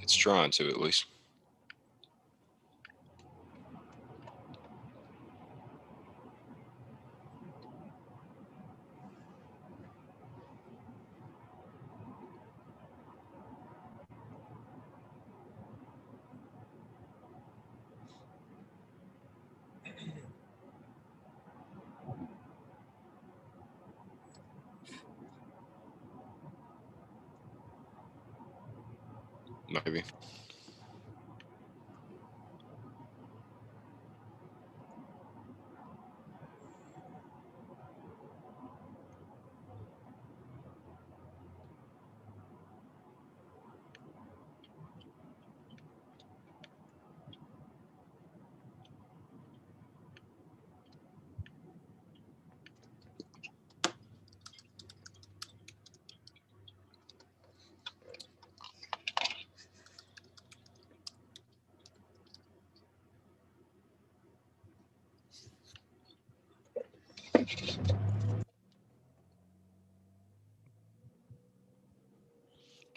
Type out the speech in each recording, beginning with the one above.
It's trying to, at least. Maybe.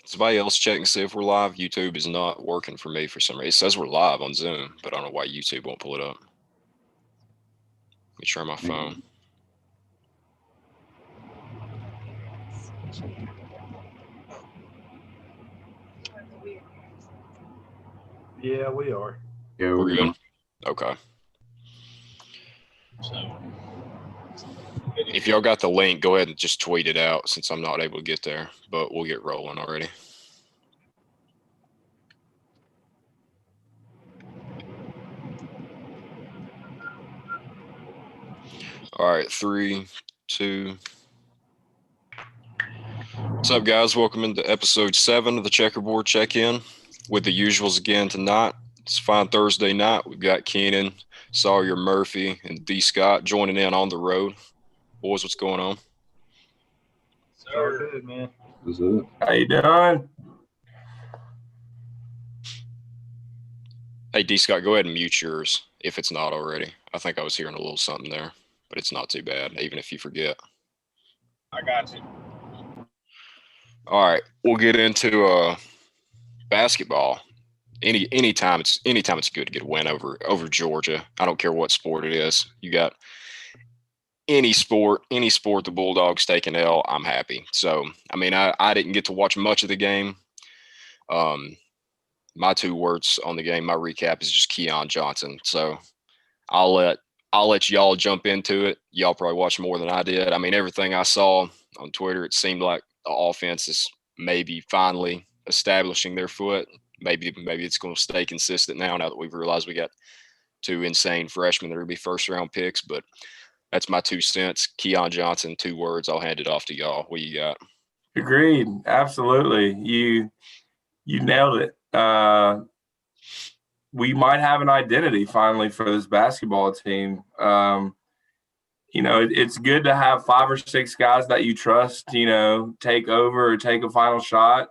Somebody else check and see if we're live. YouTube is not working for me for some reason. It says we're live on Zoom, but I don't know why YouTube won't pull it up. Let me try my phone. Yeah, we are. Yeah, We're good. Okay. If y'all got the link, go ahead and just tweet it out since I'm not able to get there, but we'll get rolling already. All right, 3, 2. What's up, guys? Welcome into episode 7 of the Checkerboard Check-In with the usuals again tonight. It's a fine Thursday night. We've got Keenan, Sawyer, Murphy, and D. Scott joining in on the road. Boys, what's going on? Sir. Good, man. What's up? How you doing? Hey, D. Scott, go ahead and mute yours if it's not already. I think I was hearing a little something there, but it's not too bad, even if you forget. I got you. All right, we'll get into basketball. Anytime it's good to get a win over Georgia. I don't care what sport it is. You got any sport the Bulldogs take an L, I'm happy. So I mean, I didn't get to watch much of the game. My 2 words on the game, my recap is just Keon Johnson. So I'll let y'all jump into it. Y'all probably watched more than I did. I mean, everything I saw on Twitter, it seemed like the offense is maybe finally establishing their foot. Maybe it's going to stay consistent now that we've realized we got 2 insane freshmen that are going to be first-round picks. But that's my 2 cents. Keon Johnson, 2 words. I'll hand it off to y'all. What you got? Agreed. Absolutely. You nailed it. We might have an identity finally for this basketball team. It's good to have 5 or 6 guys that you trust, take over or take a final shot.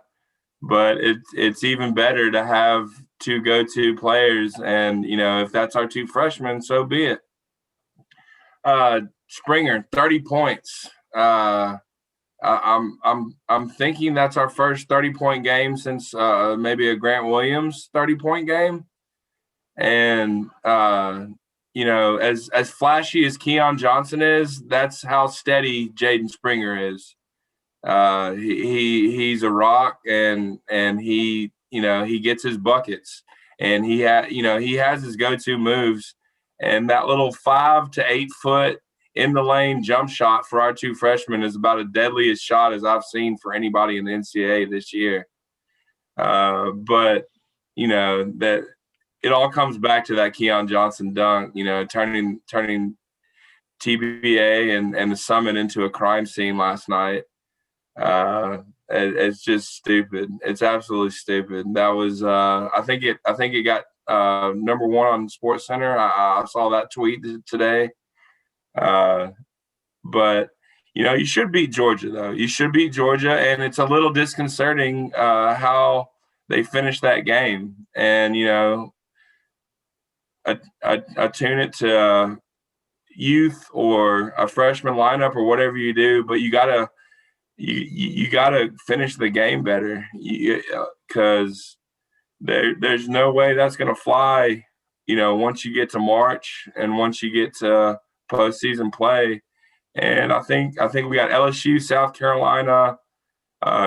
But it's even better to have 2 go-to players. And, if that's our 2 freshmen, so be it. Springer, 30 points. I'm thinking that's our first 30-point game since maybe a Grant Williams 30-point game. And as flashy as Keon Johnson is, that's how steady Jaden Springer is. He's a rock, and he gets his buckets, and he has his go-to moves, and that little 5 to 8 foot in the lane jump shot for our 2 freshmen is about as deadliest shot as I've seen for anybody in the NCAA this year. But that it all comes back to that Keon Johnson dunk, turning TBA and the Summit into a crime scene last night. It's just stupid. It's absolutely stupid. That was I think it got number 1 on Sports Center. I saw that tweet today. But you should beat Georgia, though. You should beat Georgia, and it's a little disconcerting how they finished that game. And I tune it to youth or a freshman lineup or whatever you do, but you gotta finish the game better, because there's no way that's going to fly, once you get to March and once you get to postseason play. And I think we got LSU, South Carolina,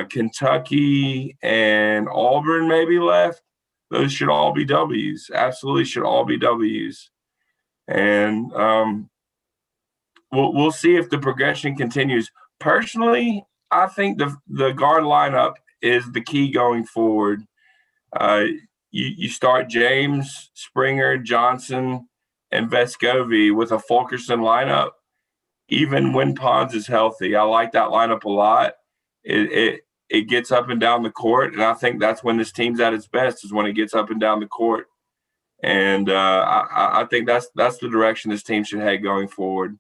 Kentucky, and Auburn maybe left. Those should all be W's. Absolutely should all be W's. And we'll see if the progression continues. Personally, I think the guard lineup is the key going forward. You start James, Springer, Johnson, and Vescovi with a Fulkerson lineup, even when Pons is healthy. I like that lineup a lot. It gets up and down the court, and I think that's when this team's at its best, is when it gets up and down the court. And I think that's the direction this team should head going forward.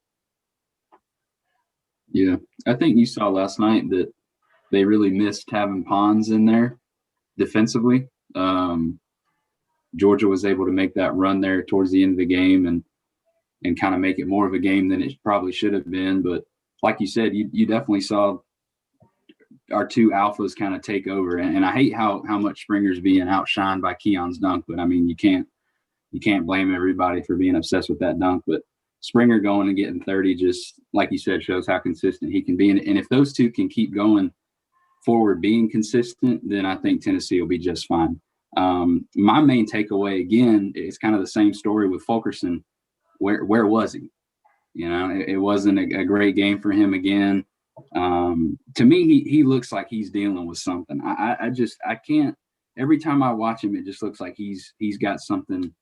Yeah, I think you saw last night that they really missed having Pons in there defensively. Georgia was able to make that run there towards the end of the game and kind of make it more of a game than it probably should have been. But like you said, you definitely saw our two alphas kind of take over. And I hate how much Springer's being outshined by Keon's dunk, but I mean, you can't blame everybody for being obsessed with that dunk. But Springer going and getting 30, just like you said, shows how consistent he can be. And if those two can keep going forward, being consistent, then I think Tennessee will be just fine. My main takeaway, again, is kind of the same story with Fulkerson. Where was he? It wasn't a great game for him again. To me, he looks like he's dealing with something. I can't. Every time I watch him, it just looks like he's got something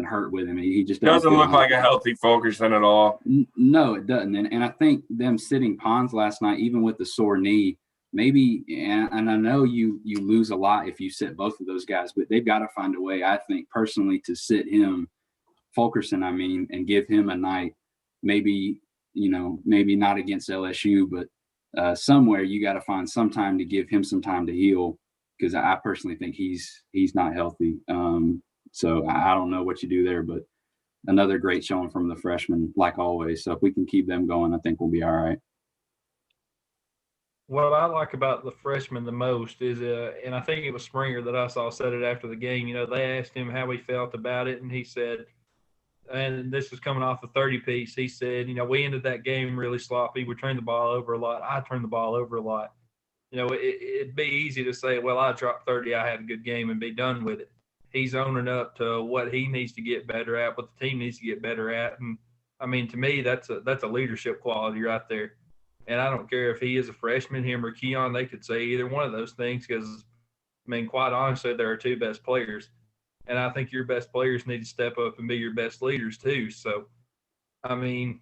hurt with him. He just doesn't look like a healthy Fulkerson at all. No, it doesn't. And I think them sitting Pons last night, even with the sore knee, maybe, and I know you lose a lot if you sit both of those guys, but they've got to find a way, I think, personally, to sit him, Fulkerson, and give him a night, maybe not against LSU, but somewhere you got to find some time to give him some time to heal, because I personally think he's not healthy. So I don't know what you do there, but another great showing from the freshmen, like always. So if we can keep them going, I think we'll be all right. What I like about the freshmen the most is, and I think it was Springer that I saw said it after the game, they asked him how he felt about it, and he said, and this is coming off the 30 piece, he said, we ended that game really sloppy. We turned the ball over a lot. I turned the ball over a lot. It'd be easy to say, well, I dropped 30, I had a good game, and be done with it. He's owning up to what he needs to get better at, what the team needs to get better at. And, I mean, to me, that's a leadership quality right there. And I don't care if he is a freshman, him or Keon, they could say either one of those things because, I mean, quite honestly, they're our two best players. And I think your best players need to step up and be your best leaders too. So, I mean,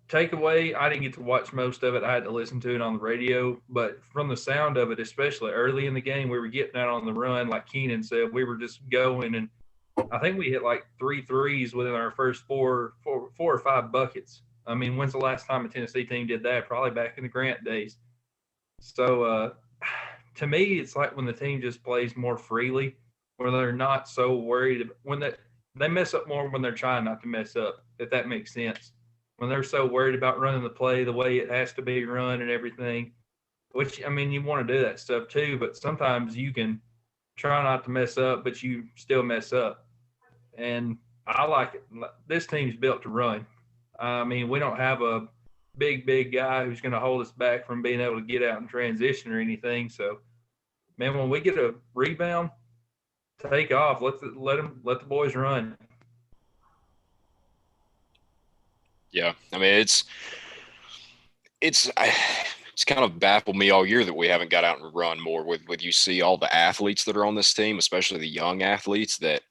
takeaway, I didn't get to watch most of it. I had to listen to it on the radio. But from the sound of it, especially early in the game, we were getting out on the run. Like Keenan said, we were just going. And I think we hit like 3 threes within our first four or five buckets. I mean, when's the last time a Tennessee team did that? Probably back in the Grant days. So, to me, it's like when the team just plays more freely, where they're not so worried. When they mess up more when they're trying not to mess up, if that makes sense. When they're so worried about running the play the way it has to be run and everything, which, I mean, you want to do that stuff too, but sometimes you can try not to mess up, but you still mess up. And I like it. This team's built to run. I mean, we don't have a big guy who's going to hold us back from being able to get out and transition or anything. So, man, when we get a rebound, take off. Let the boys run. Yeah, I mean, it's kind of baffled me all year that we haven't got out and run more. With you see all the athletes that are on this team, especially the young athletes, that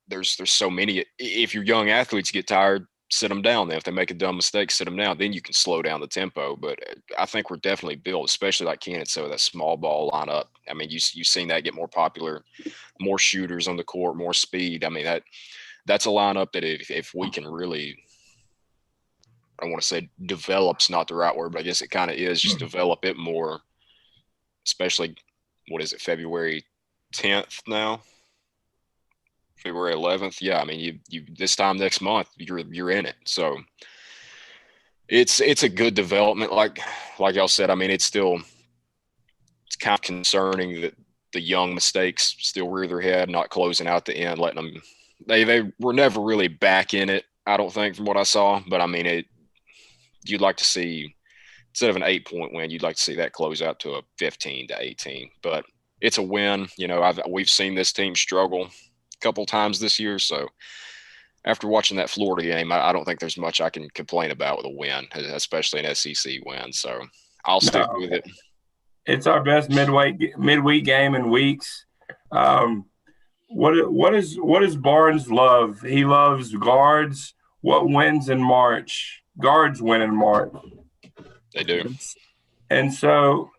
there's so many. If your young athletes get tired, sit them down. Then if they make a dumb mistake, sit them down. Then you can slow down the tempo. But I think we're definitely built, especially like Keenan said, that small ball lineup. I mean, you've seen that get more popular, more shooters on the court, more speed. I mean, that's a lineup that if we can really, I don't want to say develop's not the right word, but I guess it kind of is, just develop it more, especially, what is it, February 10th now? February 11th. Yeah, I mean, you this time next month, you're in it. So it's a good development. Like y'all said, I mean, it's kind of concerning that the young mistakes still rear their head, not closing out the end, letting them. They were never really back in it, I don't think, from what I saw. But I mean, you'd like to see, instead of an 8-point win, you'd like to see that close out to a 15-18. But it's a win. We've seen this team struggle a couple times this year, so after watching that Florida game, I don't think there's much I can complain about with a win, especially an SEC win. So I'll stick with it. It's our best midweek game in weeks. What does Barnes love? He loves guards. What wins in March? Guards win in March. They do. And so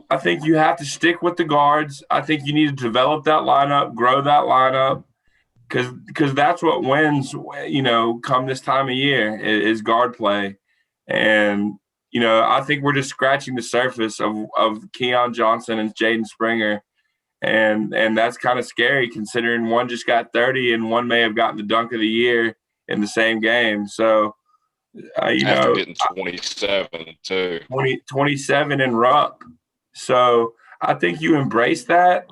I think you have to stick with the guards. I think you need to develop that lineup, grow that lineup, because that's what wins, come this time of year is guard play. And, I think we're just scratching the surface of Keon Johnson and Jaden Springer. And that's kind of scary considering one just got 30 and one may have gotten the dunk of the year in the same game. So, after getting 27 too. 27 in Rupp. So I think you embrace that.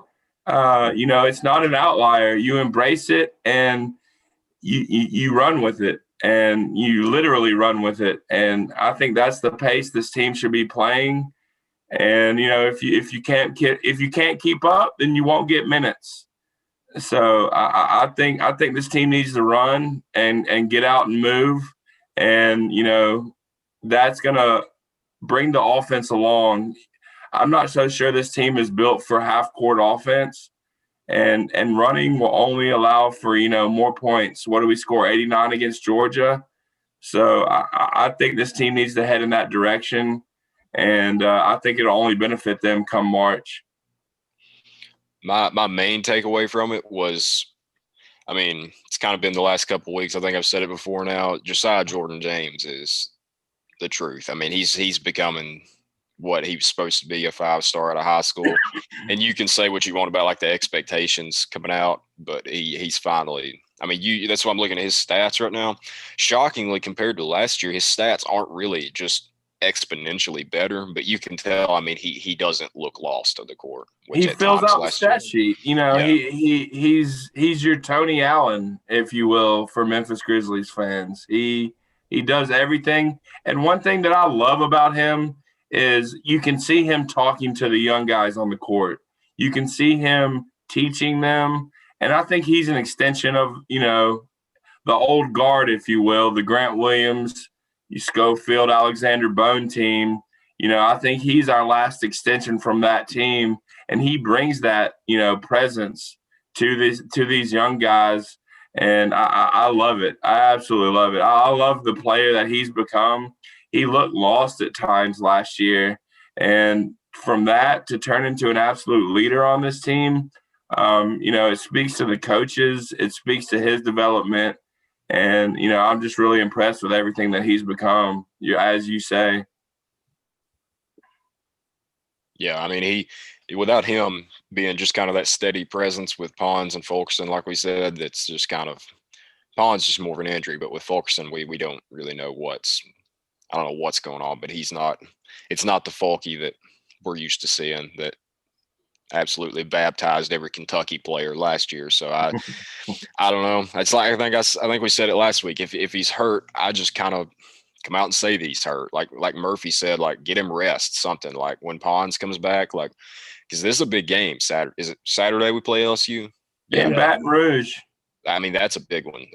It's not an outlier. You embrace it and you run with it, and you literally run with it. And I think that's the pace this team should be playing. And if you can't keep up, then you won't get minutes. So I think this team needs to run and get out and move, and that's gonna bring the offense along. I'm not so sure this team is built for half-court offense, and running will only allow for, more points. What do we score, 89 against Georgia? So I think this team needs to head in that direction, and I think it'll only benefit them come March. My main takeaway from it was, it's kind of been the last couple of weeks. I think I've said it before now. Josiah Jordan-James is the truth. He's becoming – what he was supposed to be, a 5-star out of high school. And you can say what you want about like the expectations coming out, but he's finally, that's why I'm looking at his stats right now. Shockingly, compared to last year, his stats aren't really just exponentially better, but you can tell, he doesn't look lost on the court. He fills out the stat sheet. He's your Tony Allen, if you will, for Memphis Grizzlies fans. He does everything. And one thing that I love about him is you can see him talking to the young guys on the court. You can see him teaching them. And I think he's an extension of, the old guard, if you will, the Grant Williams, Schofield, Alexander Bone team. I think he's our last extension from that team. And he brings that, presence to these young guys. And I love it. I absolutely love it. I love the player that he's become. He looked lost at times last year. And from that to turn into an absolute leader on this team, it speaks to the coaches. It speaks to his development. And, I'm just really impressed with everything that he's become, as you say. Yeah, without him being just kind of that steady presence with Pons and Fulkerson, like we said, that's just kind of – Pons just more of an injury. But with Fulkerson, we don't really know I don't know what's going on, but it's not the Fulky that we're used to seeing that absolutely baptized every Kentucky player last year. So I don't know. It's like, I think we said it last week. If he's hurt, I just kind of come out and say that he's hurt. Like Murphy said, like get him rest, something like when Pons comes back, like, because this is a big game. Is it Saturday we play LSU? Yeah, Baton Rouge. That's a big one.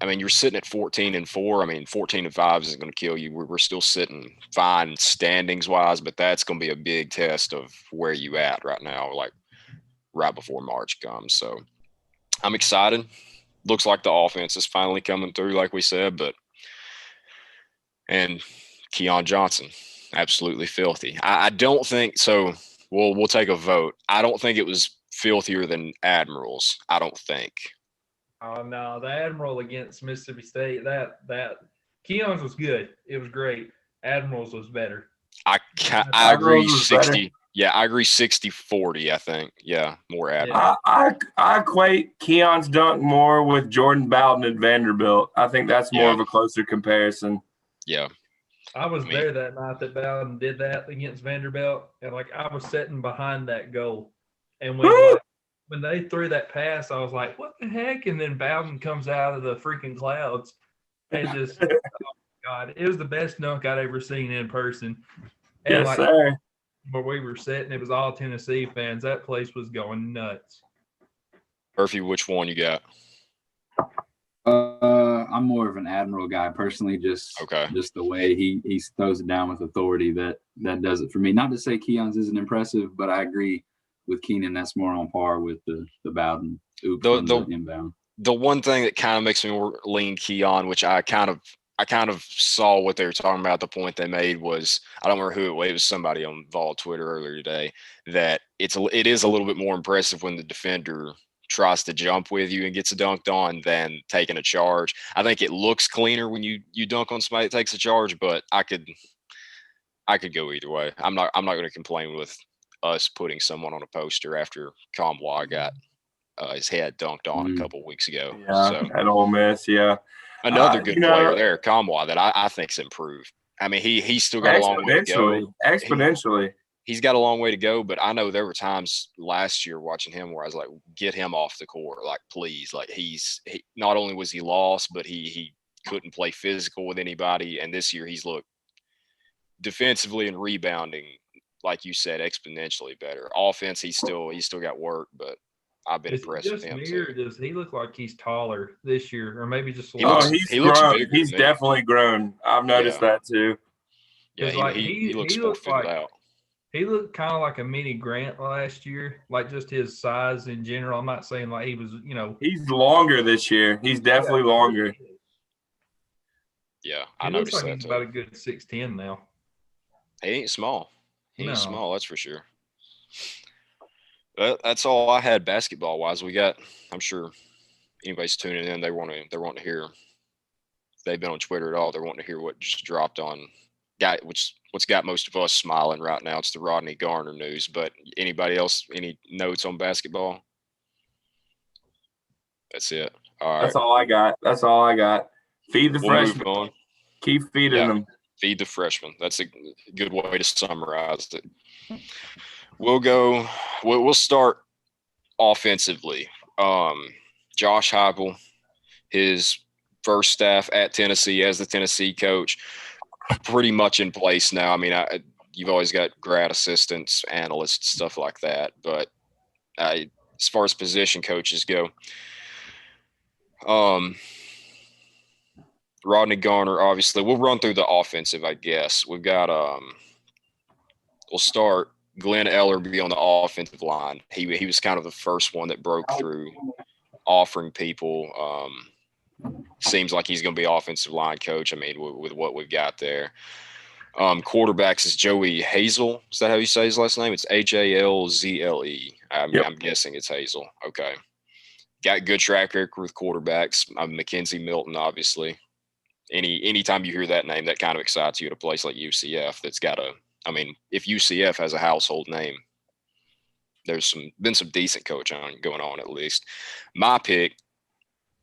You're sitting at 14-4. 14-5 isn't going to kill you. We're still sitting fine standings wise, but that's going to be a big test of where you at right now, like right before March comes. So I'm excited. Looks like the offense is finally coming through, like we said, and Keon Johnson, absolutely filthy. I don't think so. We'll take a vote. I don't think it was filthier than Admirals. I don't think. Oh no, the Admiral against Mississippi State, that Keon's was good. It was great. Admirals was better. I agree 60. Better. Yeah, I agree 60-40, I think. Yeah, more Admiral. I equate Keon's dunk more with Jordan Bowden at Vanderbilt. I think that's more of a closer comparison. Yeah. I was I mean- there that night that Bowden did that against Vanderbilt, and like I was sitting behind that goal, and when they threw that pass, I was like, "What the heck?" And then Bowden comes out of the freaking clouds, and just oh God, it was the best dunk I'd ever seen in person. And Yes, like sir. where we were sitting, it was all Tennessee fans. That place was going nuts. Murphy, which one you got? I'm more of an Admiral guy personally. Just Okay. the way he throws it down with authority that does it for me. Not to say Keon's isn't impressive, but I agree with Keenan. That's more on par with the Bowden oop from the inbound. The one thing that kind of makes me lean Keon, which I kind of saw what they were talking about. The point they made was, I don't remember who it was. It was somebody on Vol Twitter earlier today, that it is a little bit more impressive when the defender tries to jump with you and gets dunked on than taking a charge. I think it looks cleaner when you dunk on somebody that takes a charge, but I could go either way. I'm not going to complain with us putting someone on a poster after Kamwa got his head dunked on a couple weeks ago. Yeah, So at Ole Miss, yeah. another good player there, Kamwa, that I think's improved. I mean, he's still got a long way to go. Exponentially. He's got a long way to go, but I know there were times last year watching him where I was like, get him off the court, like please. Like he not only was he lost, but he couldn't play physical with anybody. And this year he's looked defensively and rebounding, like you said, exponentially better. Offense, he's still got work, but I've been impressed with him too. Does he look like he's taller this year, or maybe just he looks grown. bigger. He's definitely grown. I've noticed that too. Yeah, he looks more figured out. He looked kind of like a mini Grant last year, like just his size in general. I'm not saying like he was, He's longer this year. He's definitely longer. Yeah, I noticed noticed like that he's too. about a good 6'10" now. He ain't small. He ain't No. small, that's for sure. But that's all I had basketball wise. I'm sure anybody's tuning in, they want to hear. If they've been on Twitter at all, they're wanting to hear what just dropped on what's got most of us smiling right now. It's the Rodney Garner news. But anybody else, any notes on basketball? That's it. All right. That's all I got. Feed the freshmen. Move on. Keep feeding them. Feed the freshmen. That's a good way to summarize it. We'll start offensively. Josh Heupel, his first staff at Tennessee as the Tennessee coach, pretty much in place now. I mean, you've always got grad assistants, analysts, stuff like that. But as far as position coaches go, Rodney Garner, obviously. We'll run through the offensive, I guess. We've got we'll start Glenn Ellerby on the offensive line. He was kind of the first one that broke through, offering people. Seems like he's going to be offensive line coach. I mean, with what we've got there. Quarterbacks is Joey Hazel. Is that how you say his last name? It's Halzle. I'm guessing it's Hazel. Okay. Got good track record with quarterbacks. Mackenzie Milton, obviously. Anytime you hear that name, that kind of excites you at a place like UCF that's got if UCF has a household name, there's been some decent coaching going on at least. My pick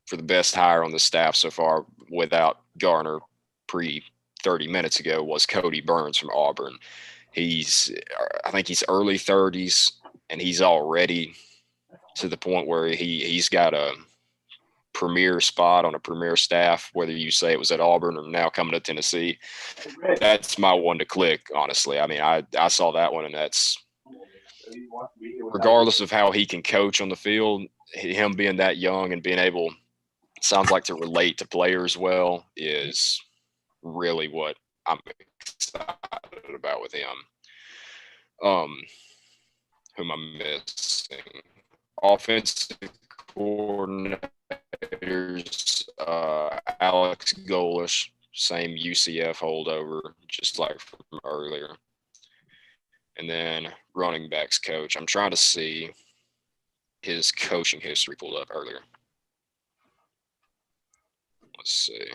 for the best hire on the staff so far without Garner 30 minutes ago was Cody Burns from Auburn. I think he's early 30s, and he's already to the point where he's got a premier spot on a premier staff, whether you say it was at Auburn or now coming to Tennessee. That's my one to click, honestly. I mean, I saw that one, and that's regardless of how he can coach on the field, him being that young and being able, sounds like, to relate to players well is really what I'm excited about with him. Who am I missing? Offensive coordinators, Alex Golish, same UCF holdover, just like from earlier. And then running backs coach. I'm trying to see his coaching history pulled up earlier. Let's see.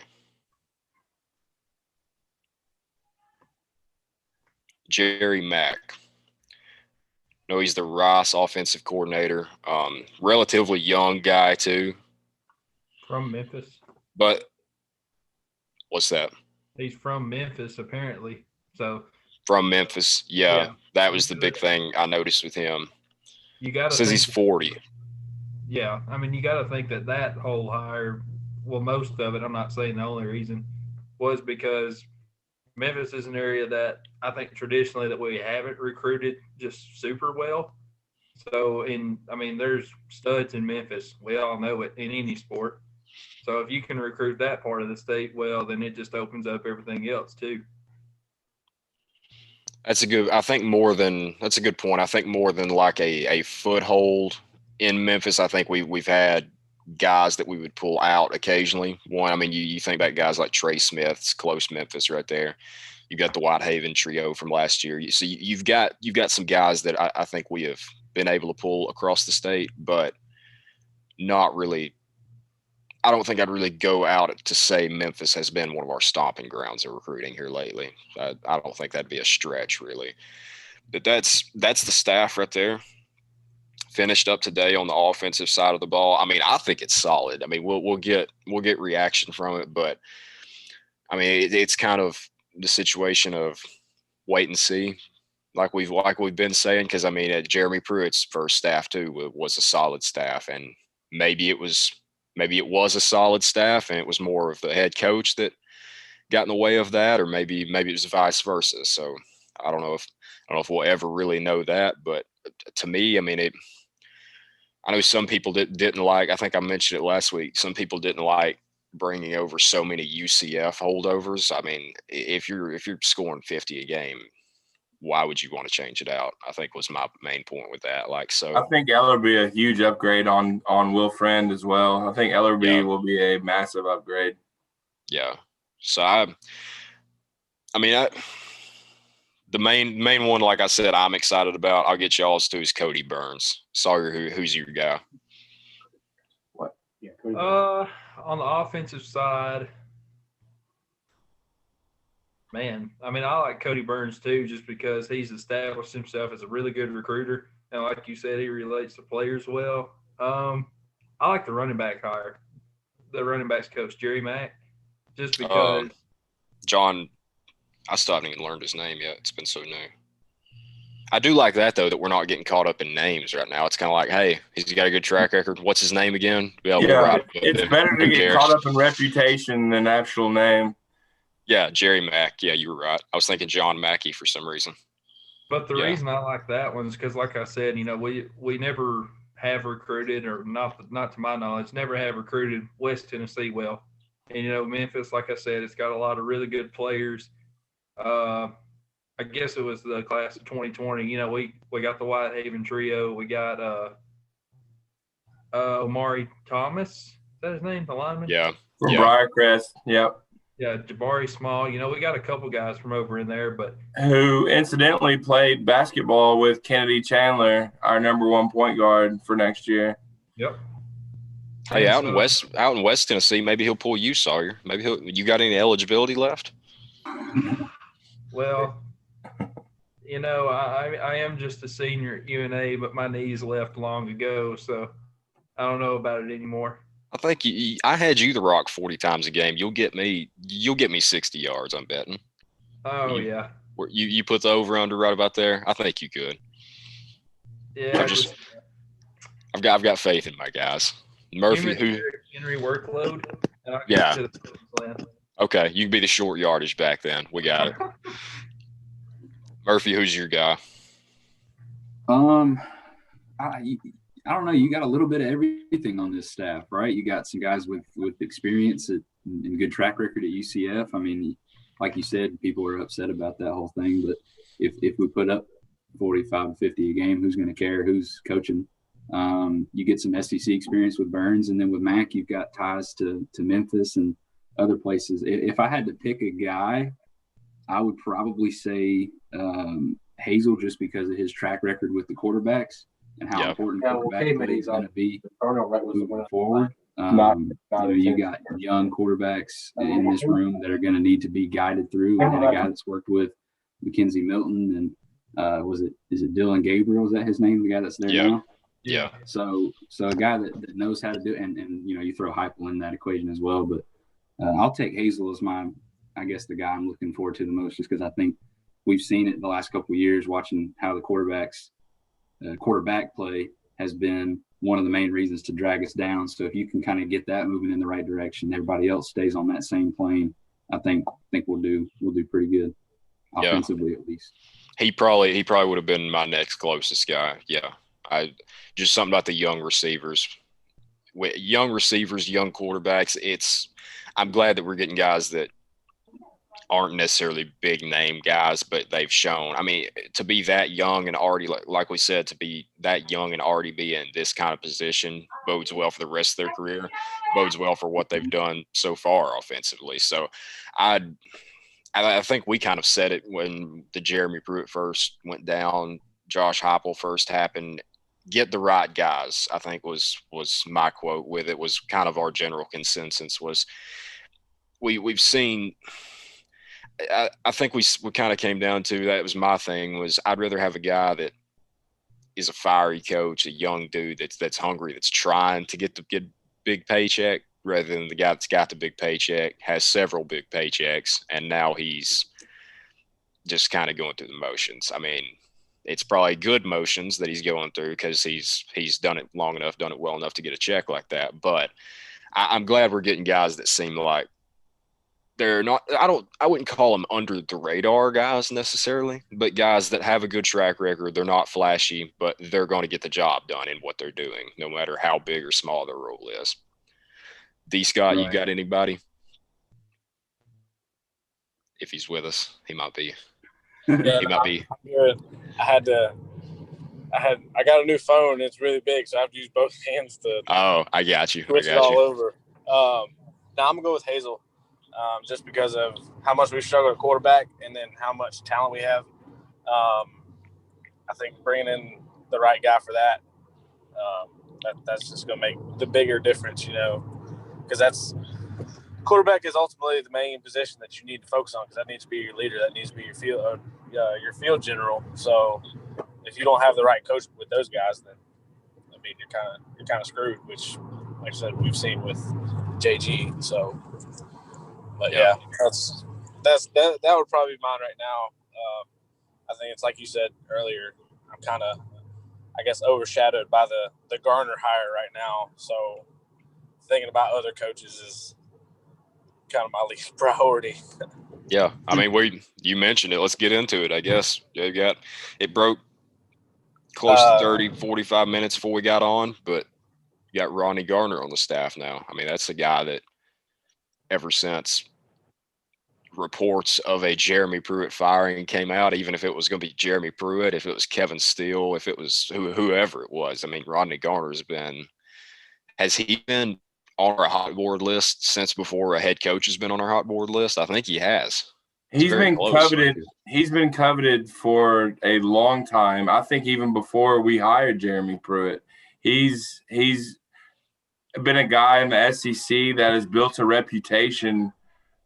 Jerry Mack. No, he's the Rice offensive coordinator. Relatively young guy too. From Memphis. But what's that? He's from Memphis, apparently. So From Memphis. Yeah, Yeah. that was the big thing I noticed with him. you got to Says think. he's 40. Yeah, I mean, you got to think that whole hire, well, most of it, I'm not saying the only reason, was because Memphis is an area that I think traditionally that we haven't recruited just super well. So, I mean, there's studs in Memphis. We all know it in any sport. So if you can recruit that part of the state well, then it just opens up everything else too. That's a good point. I think more than like a foothold in Memphis, I think we've had guys that we would pull out occasionally. One, I mean, you think about guys like Trey Smith, it's close Memphis right there. You got the Whitehaven trio from last year. So you've got some guys that I think we have been able to pull across the state, but not really. I don't think I'd really go out to say Memphis has been one of our stomping grounds of recruiting here lately. I don't think that'd be a stretch, really. But that's the staff right there. Finished up today on the offensive side of the ball. I mean, I think it's solid. I mean, we'll get reaction from it, but I mean, it's kind of the situation of wait and see, like we've been saying. Because I mean, Jeremy Pruitt's first staff too was a solid staff, and maybe it was a solid staff, and it was more of the head coach that got in the way of that, or maybe it was vice versa. So I don't know if we'll ever really know that. But to me, I mean, I know some people didn't like. I think I mentioned it last week. Some people didn't like bringing over so many UCF holdovers. I mean, if you're scoring 50 a game, why would you want to change it out? I think was my main point with that. Like, so I think Ellerby a huge upgrade on Will Friend as well. I think Ellerby will be a massive upgrade. Yeah. So the main one, like I said, I'm excited about. I'll get y'all's too, is Cody Burns. Sawyer, who's your guy? What? Yeah, Cody on the offensive side, man, I mean, I like Cody Burns too, just because he's established himself as a really good recruiter, and like you said, he relates to players well. I like the running back hire, the running backs coach Jerry Mack, just because. John, I still haven't even learned his name yet. It's been so new. I do like that though, that we're not getting caught up in names right now. It's kind of like, hey, he's got a good track record. What's his name again? It's better to get caught up in reputation than actual name. Yeah, Jerry Mack. Yeah, you were right. I was thinking John Mackey for some reason. But the reason I like that one is because, like I said, we never have recruited, or not to my knowledge, never have recruited West Tennessee well. And, Memphis, like I said, it's got a lot of really good players. I guess it was the class of 2020. We got the Whitehaven trio. We got Omari Thomas. Is that his name, the lineman? Yeah. From Briarcrest. Yep. Yeah, Jabari Small. We got a couple guys from over in there, but who incidentally played basketball with Kennedy Chandler, our number one point guard for next year. Yep. Hey, out in West Tennessee, maybe he'll pull you, Sawyer. Maybe you got any eligibility left? Well, I am just a senior at UNA, but my knees left long ago, so I don't know about it anymore. I think I had you the rock 40 times a game. You'll get me 60 yards, I'm betting. Oh, yeah. You put the over under right about there. I think you could. Yeah. I've got faith in my guys. Murphy, Henry workload. Yeah. Okay, you can be the short yardage back then. We got it. Murphy, who's your guy? I don't know. You got a little bit of everything on this staff, right? You got some guys with experience and good track record at UCF. I mean, like you said, people are upset about that whole thing. But if we put up 45 to 50 a game, who's going to care? Who's coaching? You get some SEC experience with Burns, and then with Mack, you've got ties to Memphis and other places. If I had to pick a guy, I would probably say Hazel, just because of his track record with the quarterbacks and how important quarterback play is going to be moving forward. You got young quarterbacks in this room that are going to need to be guided through, and a guy that's worked with Mackenzie Milton and is it Dylan Gabriel? Is that his name? The guy that's there now? Yeah. So a guy that knows how to do it, and you throw Heupel in that equation as well. But I'll take Hazel as my I guess, the guy I'm looking forward to the most, just because I think we've seen it the last couple of years, watching how the quarterback play has been one of the main reasons to drag us down. So if you can kind of get that moving in the right direction, everybody else stays on that same plane, I think we'll do pretty good offensively, at least. He probably would have been my next closest guy. Yeah. Just something about the young receivers, young quarterbacks. I'm glad that we're getting guys that aren't necessarily big name guys, but they've shown. I mean, to be that young and already, like we said, to be that young and already be in this kind of position bodes well for the rest of their career, bodes well for what they've done so far offensively. So I think we kind of said it when the Jeremy Pruitt first went down, Josh Heupel first happened. Get the right guys, I think was my quote with it, was kind of our general consensus was we've seen. I think we kind of came down to that. It was my thing was I'd rather have a guy that is a fiery coach, a young dude that's hungry, that's trying to get big paycheck, rather than the guy that's got the big paycheck, has several big paychecks, and now he's just kind of going through the motions. I mean, it's probably good motions that he's going through because he's done it long enough, done it well enough to get a check like that. But I'm glad we're getting guys that seem like they're not, I wouldn't call them under the radar guys necessarily, but guys that have a good track record. They're not flashy, but they're going to get the job done in what they're doing, no matter how big or small their role is. D. Scott, right. You got anybody? If he's with us, he might be. Yeah, he might be. I'm good. I got a new phone. It's really big, so I have to use both hands to. Oh, I got you. Switch it all over. Now I'm gonna go with Hazel. Just because of how much we struggle at quarterback and then how much talent we have. I think bringing in the right guy for that's just going to make the bigger difference, because quarterback is ultimately the main position that you need to focus on, because that needs to be your leader. That needs to be your field general. So if you don't have the right coach with those guys, then, I mean, you're kind of screwed, which, like I said, we've seen with JG. So, but yeah, that would probably be mine right now. I think it's like you said earlier. I'm kind of, I guess, overshadowed by the Garner hire right now. So thinking about other coaches is kind of my least priority. Yeah, I mean, you mentioned it. Let's get into it. I guess it broke close to 30, 45 minutes before we got on, but you got Ronnie Garner on the staff now. I mean, that's a guy that, ever since reports of a Jeremy Pruitt firing came out, even if it was going to be Jeremy Pruitt, if it was Kevin Steele, if it was whoever it was, I mean, Ronnie Garner's has he been on our hot board list since before a head coach has been on our hot board list? I think he has. He's been coveted. He's been coveted for a long time. I think even before we hired Jeremy Pruitt, he's been a guy in the SEC that has built a reputation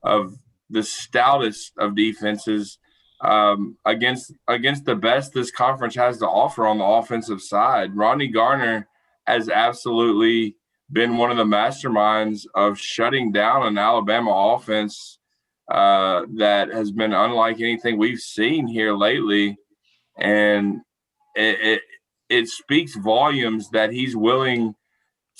of the stoutest of defenses against the best this conference has to offer on the offensive side. Ronnie Garner has absolutely been one of the masterminds of shutting down an Alabama offense that has been unlike anything we've seen here lately. And it speaks volumes that he's willing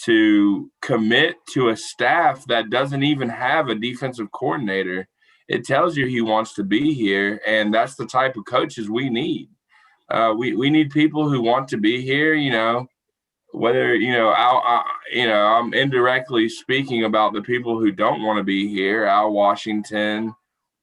to commit to a staff that doesn't even have a defensive coordinator. It tells you he wants to be here, and that's the type of coaches we need. We need people who want to be here, whether, I'm indirectly speaking about the people who don't want to be here, Al Washington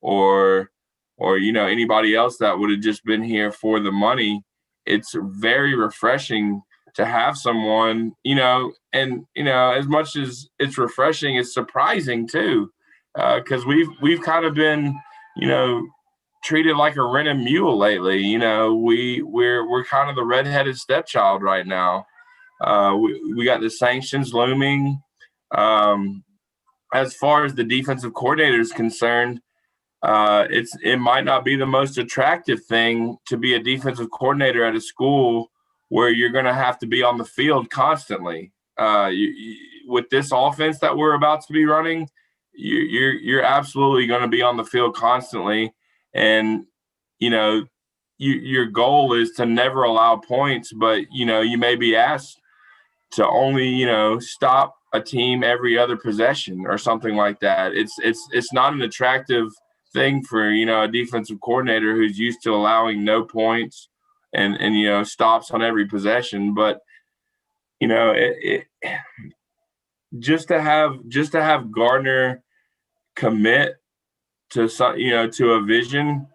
or anybody else that would have just been here for the money. It's very refreshing to have someone, as much as it's refreshing, it's surprising too, because we've kind of been, treated like a rented mule lately. We're kind of the redheaded stepchild right now. We got the sanctions looming. As far as the defensive coordinator is concerned, it might not be the most attractive thing to be a defensive coordinator at a school where you're going to have to be on the field constantly. With this offense that we're about to be running, you're absolutely going to be on the field constantly, and your goal is to never allow points, but you may be asked to only stop a team every other possession or something like that. It's not an attractive thing for a defensive coordinator who's used to allowing no points and stops on every possession. But just to have Gardner commit to to a vision,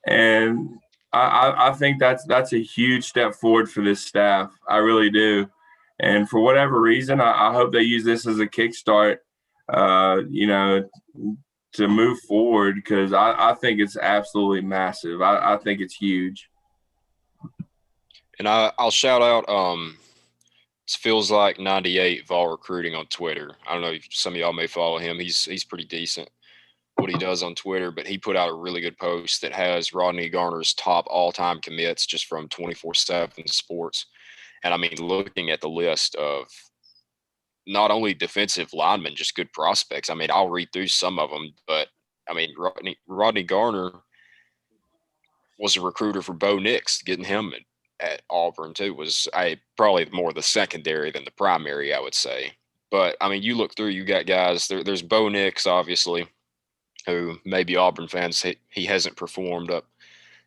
and I think that's a huge step forward for this staff. I really do. And for whatever reason, I hope they use this as a kickstart, to move forward, because I think it's absolutely massive. I think it's huge. And I'll shout out it feels like 98 Vol Recruiting on Twitter. I don't know if some of y'all may follow him. He's pretty decent what he does on Twitter, but he put out a really good post that has Rodney Garner's top all-time commits just from 24/7 Sports. And I mean, looking at the list of not only defensive linemen, just good prospects. I mean, I'll read through some of them, but I mean, Rodney Garner was a recruiter for Bo Nix. Getting him at Auburn too was probably more the secondary than the primary, I would say. But I mean, you look through, you got guys. There's Bo Nix, obviously, who maybe Auburn fans he hasn't performed up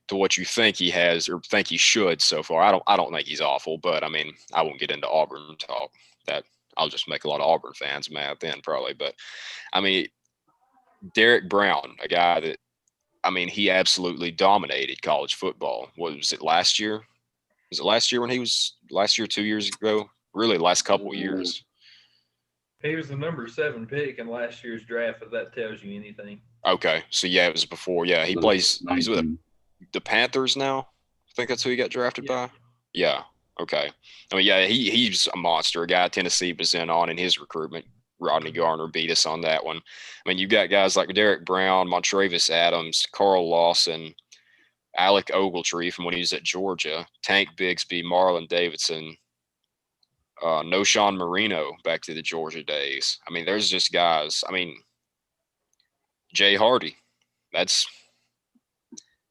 to what you think he has or think he should so far. I don't think he's awful, but I mean, I won't get into Auburn talk. That I'll just make a lot of Auburn fans mad then probably. But I mean, Derek Brown, a guy that he absolutely dominated college football. What was it last year? Was it last year when he was last year, 2 years ago? Really, last couple of years. He was the number 7 pick in last year's draft, if that tells you anything. Okay, so yeah, it was before. Yeah, he plays. He's with the Panthers now. I think that's who he got drafted by. Yeah. Okay. I mean, yeah, he's a monster. A guy Tennessee was in on in his recruitment. Rodney Garner beat us on that one. I mean, you got guys like Derek Brown, Montravis Adams, Carl Lawson, Alec Ogletree from when he was at Georgia, Tank Bigsby, Marlon Davidson, Noshawn Marino back to the Georgia days. I mean, there's just guys. I mean, Jay Hardy, that's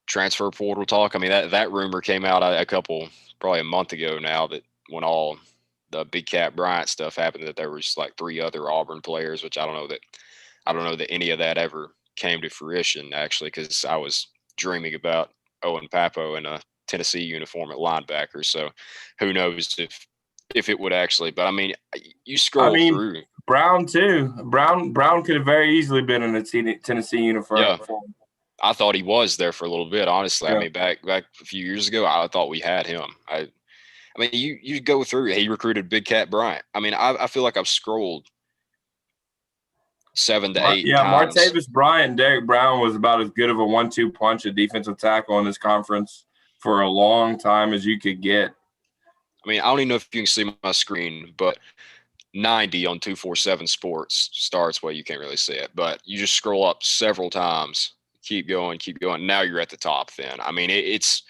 transfer portal talk. I mean, that rumor came out probably a month ago now, that when all the Big Cat Bryant stuff happened, that there was like 3 other Auburn players, which I don't know that any of that ever came to fruition, actually, because I was dreaming about Owen Papo in a Tennessee uniform at linebacker. So who knows if it would actually, but I mean, you scroll through. Brown too. Brown could have very easily been in a Tennessee uniform. Yeah. I thought he was there for a little bit, honestly. Yeah. I mean, back a few years ago, I thought we had him. I mean, you go through. He recruited Big Cat Bryant. I mean, I feel like I've scrolled 7 to 8 times. Martavis Bryant and Derek Brown was about as good of a 1-2 punch at defensive tackle in this conference for a long time as you could get. I mean, I don't even know if you can see my screen, but 90 on 247 Sports starts. Well, you can't really see it, but you just scroll up several times. Keep going. Now you're at the top then. I mean, it's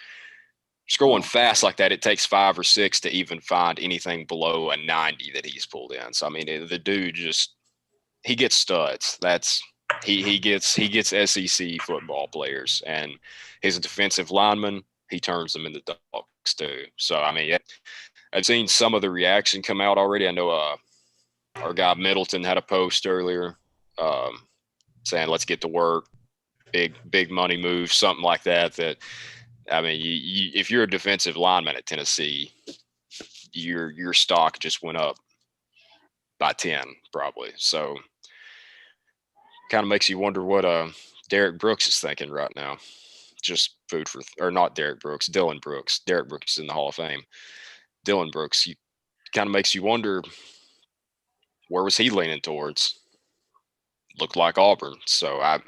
scrolling fast like that. It takes 5 or 6 to even find anything below a 90 that he's pulled in. So, I mean, the dude he gets studs. He gets SEC football players, and his defensive lineman, he turns them into dogs too. So, I mean, I've seen some of the reaction come out already. I know our guy Middleton had a post earlier saying, let's get to work. Big money move, something like that. That, I mean, if you're a defensive lineman at Tennessee, your stock just went up by 10 probably. So kind of makes you wonder what Derek Brooks is thinking right now. Just food for, or not Derek Brooks, Dylan Brooks. Derek Brooks is in the Hall of Fame. Dylan Brooks, kind of makes you wonder, where was he leaning towards? Looked like Auburn. So I'm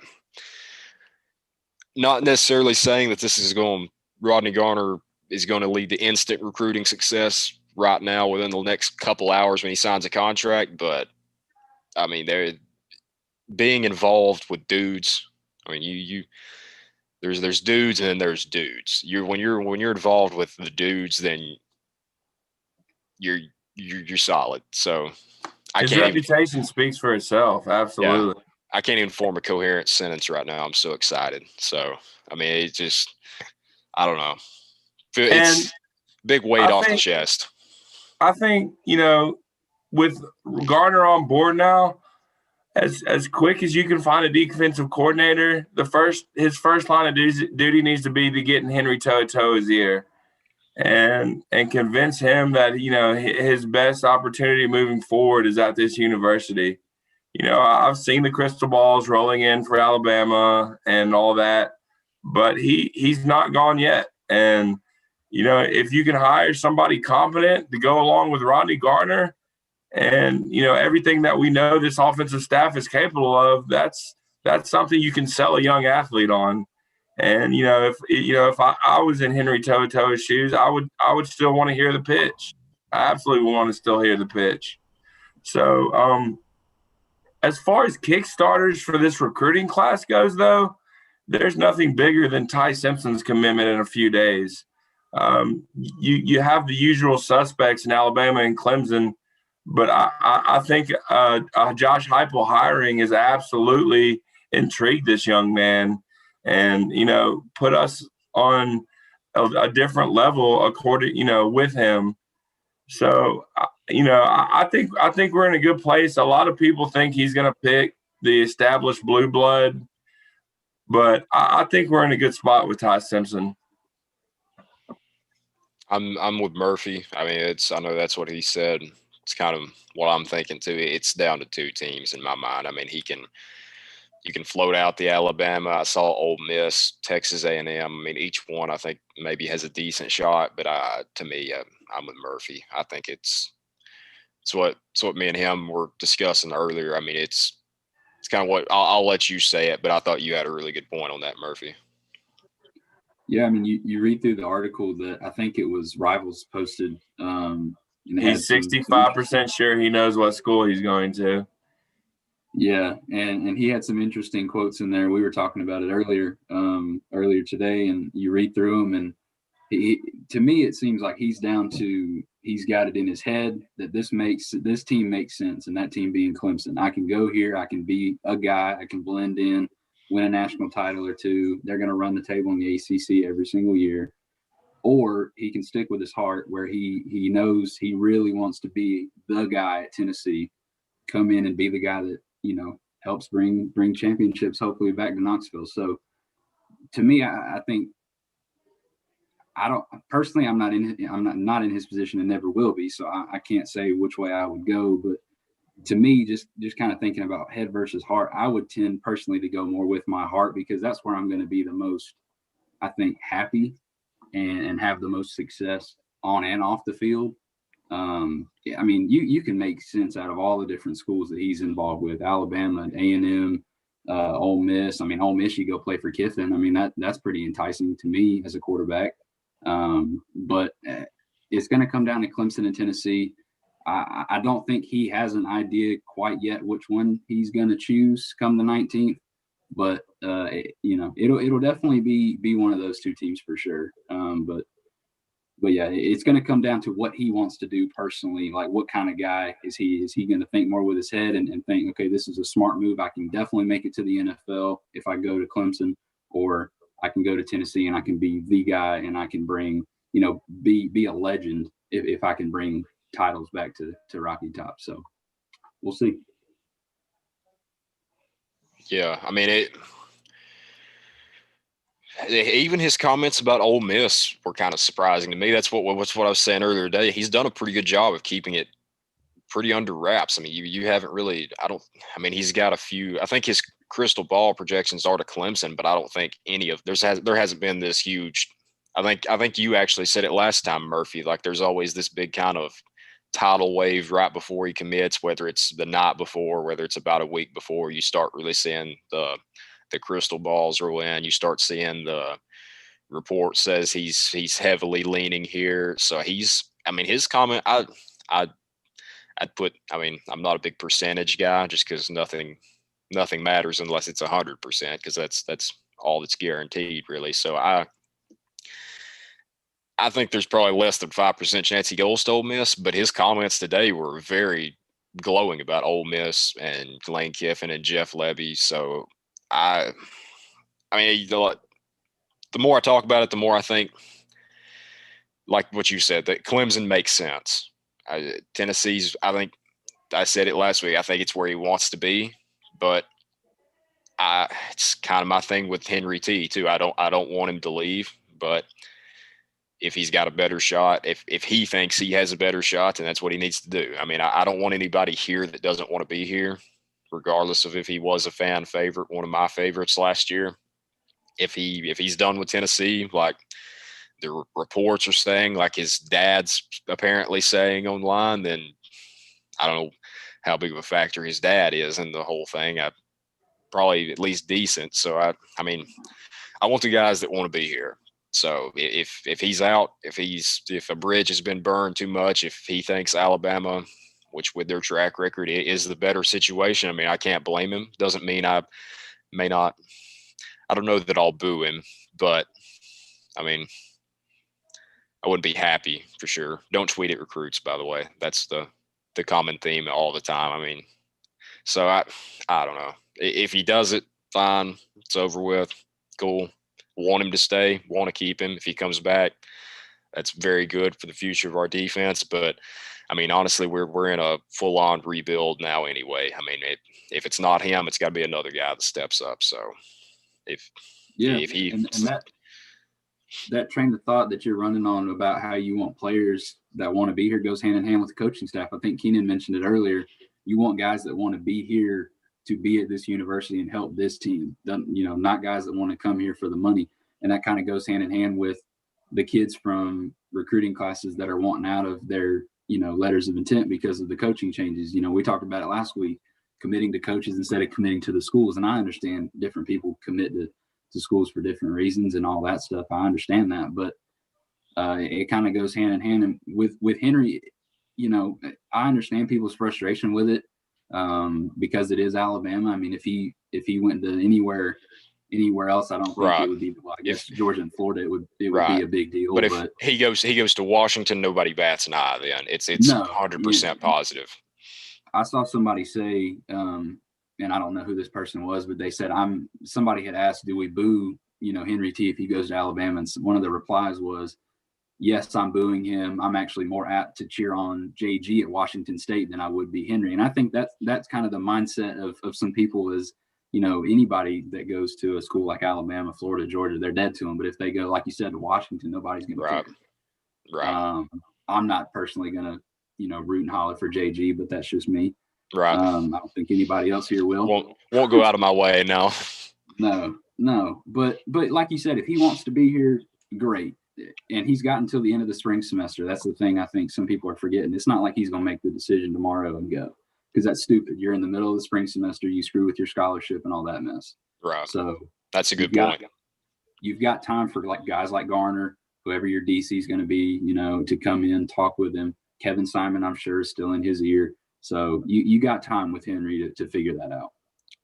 not necessarily saying that Rodney Garner is going to lead to instant recruiting success right now within the next couple hours when he signs a contract. But I mean, they're being involved with dudes. I mean, there's dudes and then there's dudes. When you're involved with the dudes, then you're solid. So his reputation speaks for itself. Absolutely. I can't even form a coherent sentence right now. I'm so excited. So, I mean, it just, I don't know. It's big weight off the chest. I think, with Gardner on board now, as quick as you can find a defensive coordinator, his first line of duty needs to be to get in Henry To'oTo'o's ear and convince him that, his best opportunity moving forward is at this university. I've seen the crystal balls rolling in for Alabama and all that, but he's not gone yet. And, if you can hire somebody competent to go along with Rodney Gardner and, everything that we know this offensive staff is capable of, that's something you can sell a young athlete on. And, if I was in Henry To'oTo'o's shoes, I would still want to hear the pitch. I absolutely want to still hear the pitch. So, as far as Kickstarters for this recruiting class goes, though, there's nothing bigger than Ty Simpson's commitment in a few days. You have the usual suspects in Alabama and Clemson, but I think Josh Heupel hiring has absolutely intrigued this young man and, put us on a different level with him. So, I think we're in a good place. A lot of people think he's going to pick the established blue blood, but I think we're in a good spot with Ty Simpson. I'm with Murphy. I mean, I know that's what he said. It's kind of what I'm thinking too. It's down to two teams in my mind. I mean, you can float out the Alabama. I saw Ole Miss, Texas A&M. I mean, each one I think maybe has a decent shot, but to me, I'm with Murphy. I think it's what me and him were discussing earlier. I mean, it's kind of what I'll let you say it, but I thought you had a really good point on that, Murphy. Yeah, I mean, you read through the article that I think it was Rivals posted. He's 65% sure he knows what school he's going to. Yeah, and he had some interesting quotes in there. We were talking about it earlier today, and you read through them, and to me, it seems like he's got it in his head that this team makes sense, and that team being Clemson. I can go here, I can be a guy, I can blend in, win a national title or two. They're going to run the table in the ACC every single year. Or he can stick with his heart where he knows he really wants to be the guy at Tennessee, come in and be the guy that, helps bring championships, hopefully back to Knoxville. So to me, I think I'm not in his position and never will be. So I can't say which way I would go, but to me, just kind of thinking about head versus heart, I would tend personally to go more with my heart because that's where I'm going to be the most, I think, happy and have the most success on and off the field. I mean, you can make sense out of all the different schools that he's involved with, Alabama, A&M, Ole Miss. I mean, Ole Miss, you go play for Kiffin. I mean, that's pretty enticing to me as a quarterback. But it's going to come down to Clemson and Tennessee. I don't think he has an idea quite yet which one he's going to choose come the 19th. But it'll definitely be one of those two teams for sure. But yeah, it's going to come down to what he wants to do personally. Like, what kind of guy is he? Is he going to think more with his head and think, okay, this is a smart move. I can definitely make it to the NFL if I go to Clemson, or I can go to Tennessee and I can be the guy and I can bring, be a legend if I can bring titles back to Rocky Top. So we'll see. Yeah, I mean, even his comments about Ole Miss were kind of surprising to me. That's what I was saying earlier today. He's done a pretty good job of keeping it pretty under wraps. I mean, you haven't really. He's got a few. I think his crystal ball projections are to Clemson, but I don't think there hasn't been this huge. I think you actually said it last time, Murphy. Like, there's always this big kind of tidal wave right before he commits, whether it's the night before, whether it's about a week before, you start really seeing the crystal balls roll in. You start seeing the report says he's heavily leaning here. So his comment, I'd put, I'm not a big percentage guy just because nothing matters unless it's 100%, because that's all that's guaranteed really. So I think there's probably less than 5% chance he goes to Ole Miss, but his comments today were very, glowing about Ole Miss and Lane Kiffin and Jeff Lebby. So I mean, the more I talk about it, the more I think, like what you said, that Clemson makes sense. Tennessee's, I think I said it last week, I think it's where he wants to be, but it's kind of my thing with Henry T too. I don't want him to leave, but if he's got a better shot, if he thinks he has a better shot, then that's what he needs to do. I mean, I don't want anybody here that doesn't want to be here, regardless of if he was a fan favorite, one of my favorites last year. If he's done with Tennessee, like the reports are saying, like his dad's apparently saying online, then I don't know how big of a factor his dad is in the whole thing. Probably at least decent. So I mean, I want the guys that want to be here. So if he's out, if a bridge has been burned too much, if he thinks Alabama, which with their track record is the better situation, I mean, I can't blame him. Doesn't mean I may not. I don't know that I'll boo him, but I mean, I wouldn't be happy for sure. Don't tweet at recruits, by the way. That's the common theme all the time. I mean, so I don't know. If he does it, fine. It's over with. Cool. Want him to stay. Want to keep him. If he comes back, that's very good for the future of our defense. But I mean, honestly, we're in a full-on rebuild now anyway. I mean, if it's not him, it's got to be another guy that steps up. So if he and that train of thought that you're running on about how you want players that want to be here goes hand in hand with the coaching staff. I think Keenan mentioned it earlier. You want guys that want to be here to be at this university and help this team, not guys that want to come here for the money. And that kind of goes hand in hand with the kids from recruiting classes that are wanting out of their, letters of intent because of the coaching changes. We talked about it last week, committing to coaches instead of committing to the schools. And I understand different people commit to schools for different reasons and all that stuff. I understand that, but it kind of goes hand in hand. And with Henry, I understand people's frustration with it because it is Alabama. I mean, if he went to anywhere else, I don't think it would be. Well, I guess Georgia and Florida, it would be a big deal. But if he goes to Washington, nobody bats an eye. Then it's 100% positive. I saw somebody say, and I don't know who this person was, but they said somebody had asked, do we boo, Henry T if he goes to Alabama? And one of the replies was, yes, I'm booing him. I'm actually more apt to cheer on JG at Washington State than I would be Henry. And I think that's kind of the mindset of some people is, anybody that goes to a school like Alabama, Florida, Georgia, they're dead to them. But if they go, like you said, to Washington, nobody's going to care. Right. I'm not personally going to, root and holler for JG, but that's just me. Right. I don't think anybody else here will. Won't go out of my way now. No. But like you said, if he wants to be here, great. And he's got until the end of the spring semester. That's the thing I think some people are forgetting. It's not like he's going to make the decision tomorrow and go, because that's stupid. You're in the middle of the spring semester. You screw with your scholarship and all that mess. Right. So that's a good point. You've got time for like guys like Garner, whoever your DC is going to be, to come in, talk with him. Kevin Simon, I'm sure, is still in his ear. So you got time with Henry to figure that out.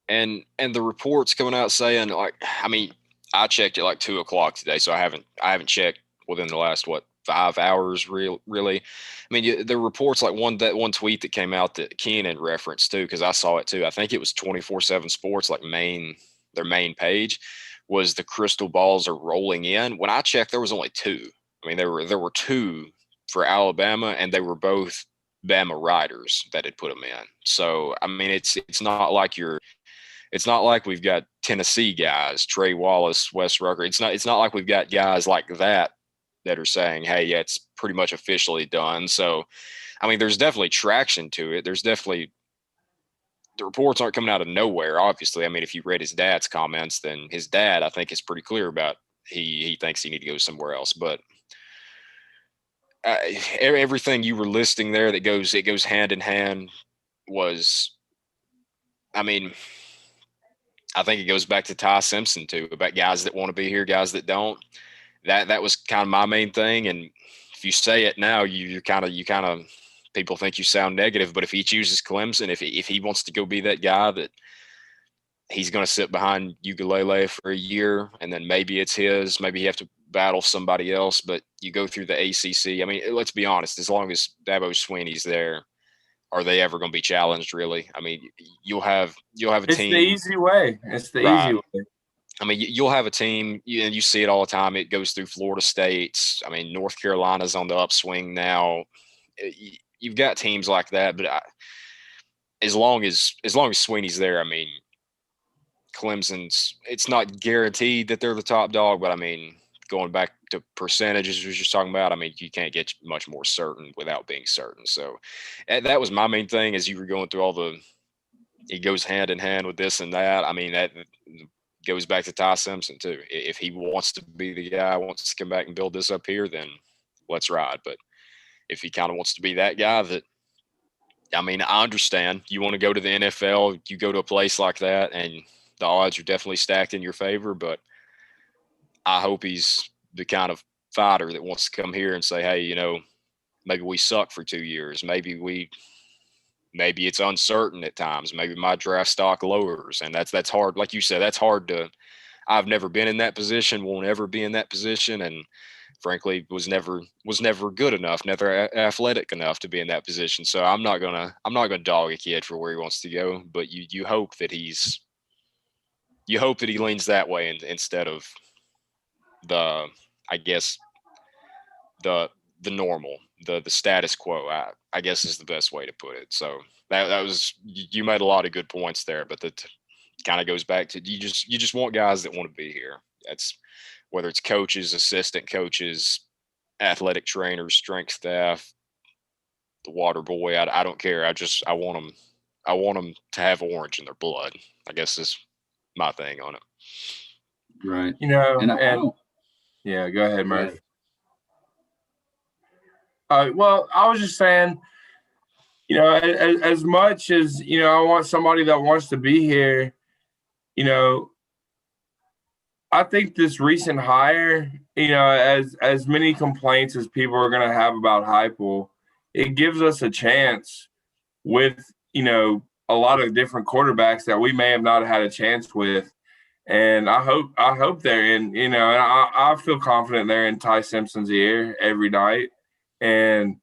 And the reports coming out saying, like, I mean, I checked at like 2:00 today, so I haven't checked within the last 5 hours really. I mean, the reports, like one tweet that came out that Keenan referenced too, because I saw it too. I think it was 24/7 Sports, like their main page, was the crystal balls are rolling in. When I checked, there was only 2. I mean, there were 2 for Alabama, and they were both Bama writers that had put them in. So I mean, it's not like we've got Tennessee guys, Trey Wallace, Wes Rucker. It's not like we've got guys like that are saying, hey, yeah, it's pretty much officially done. So, I mean, there's definitely traction to it. There's definitely the reports aren't coming out of nowhere, obviously. I mean, if you read his dad's comments, then his dad, I think, is pretty clear about he thinks he need to go somewhere else. But everything you were listing there it goes hand in hand was, I mean, I think it goes back to Ty Simpson too, about guys that want to be here, guys that don't. That was kind of my main thing. And if you say it now, you kind of people think you sound negative. But if he chooses Clemson, if he wants to go be that guy that he's going to sit behind Ugalele for a year, and then maybe it's his, maybe you have to battle somebody else. But you go through the ACC. I mean, let's be honest. As long as Dabo Swinney's there, are they ever going to be challenged? Really? I mean, you'll have a It's team. the easy way. It's the Right. easy way. I mean, you'll have a team, and you see it all the time. It goes through Florida State. I mean, North Carolina's on the upswing now. You've got teams like that, but as long as Sweeney's there, I mean, Clemson's. It's not guaranteed that they're the top dog, but I mean, going back to percentages we were just talking about, I mean, you can't get much more certain without being certain. So that was my main thing as you were going through all the. It goes hand in hand with this and that. I mean, that goes back to Ty Simpson too. If he wants to be the guy, wants to come back and build this up here, then let's ride. But if he kind of wants to be that guy, that, I mean, I understand you want to go to the NFL, you go to a place like that, and the odds are definitely stacked in your favor. But I hope he's the kind of fighter that wants to come here and say, hey, you know, maybe we suck for 2 years. Maybe it's uncertain at times. Maybe my draft stock lowers, and that's hard. Like you said, that's hard to. I've never been in that position, won't ever be in that position, and frankly, was never good enough, never athletic enough to be in that position. So I'm not gonna dog a kid for where he wants to go, but you hope that he leans that way instead of the, I guess, the normal, the status quo, I guess is the best way to put it. So that was, you made a lot of good points there, but that kind of goes back to you just want guys that want to be here. That's whether it's coaches, assistant coaches, athletic trainers, strength staff, the water boy. I don't care. I want them to have orange in their blood, I guess is my thing on it. Right. You know, And yeah, go ahead, Murph. Well, I was just saying, you know, as much as, you know, I want somebody that wants to be here, you know, I think this recent hire, you know, as many complaints as people are going to have about Heupel, it gives us a chance with, you know, a lot of different quarterbacks that we may have not had a chance with. And I hope they're in, you know, and I feel confident they're in Ty Simpson's ear every night. And,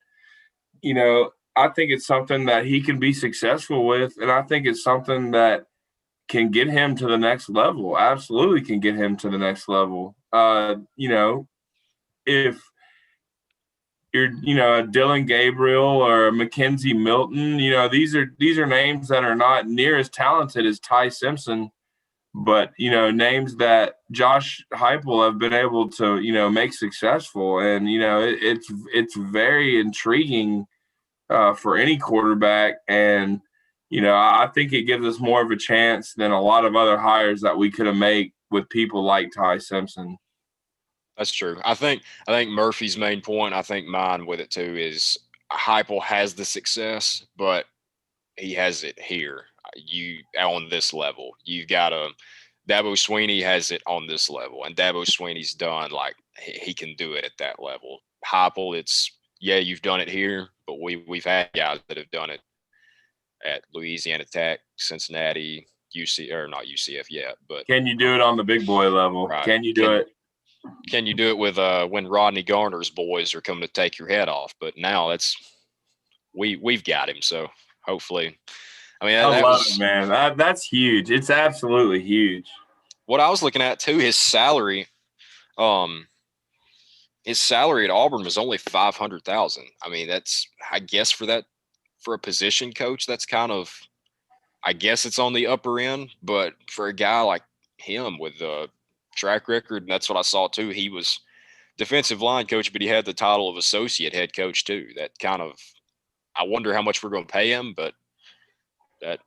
you know, I think it's something that he can be successful with. And I think it's something that can get him to the next level. Absolutely can get him to the next level. You know, if you're, you know, a Dylan Gabriel or a Mackenzie Milton, you know, these are names that are not near as talented as Ty Simpson, but, you know, names that Josh Heupel have been able to, you know, make successful. And, you know, it's very intriguing for any quarterback. And, you know, I think it gives us more of a chance than a lot of other hires that we could have made with people like Ty Simpson. That's true. I think Murphy's main point, I think mine with it too, is Heupel has the success, but he has it here. You on this level. You've got Dabo Swinney has it on this level, and Dabo Swinney's done, like, he can do it at that level. Heupel, it's, yeah, you've done it here, but we've had guys that have done it at Louisiana Tech, Cincinnati, UC, or not UCF yet, but can you do it on the big boy level? Right. Can you do it? Can you do it with when Rodney Garner's boys are coming to take your head off? But now we've got him, so hopefully. I mean, I love it, man. That's huge. It's absolutely huge. What I was looking at too, his salary at Auburn was only $500,000. I mean, that's, I guess, for a position coach, that's kind of, I guess it's on the upper end. But for a guy like him with the track record, and that's what I saw too. He was defensive line coach, but he had the title of associate head coach too. That kind of, I wonder how much we're going to pay him, but that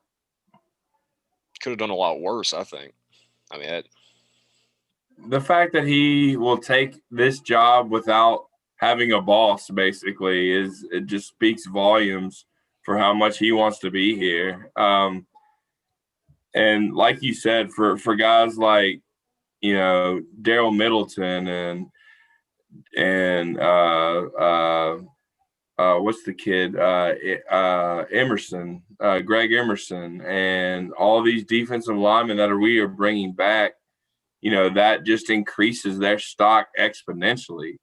could have done a lot worse, I think. I mean, the fact that he will take this job without having a boss, basically, it just speaks volumes for how much he wants to be here. And like you said, for guys like, you know, Daryl Middleton and what's the kid? Emerson, Greg Emerson, and all these defensive linemen that we are bringing back, you know, that just increases their stock exponentially.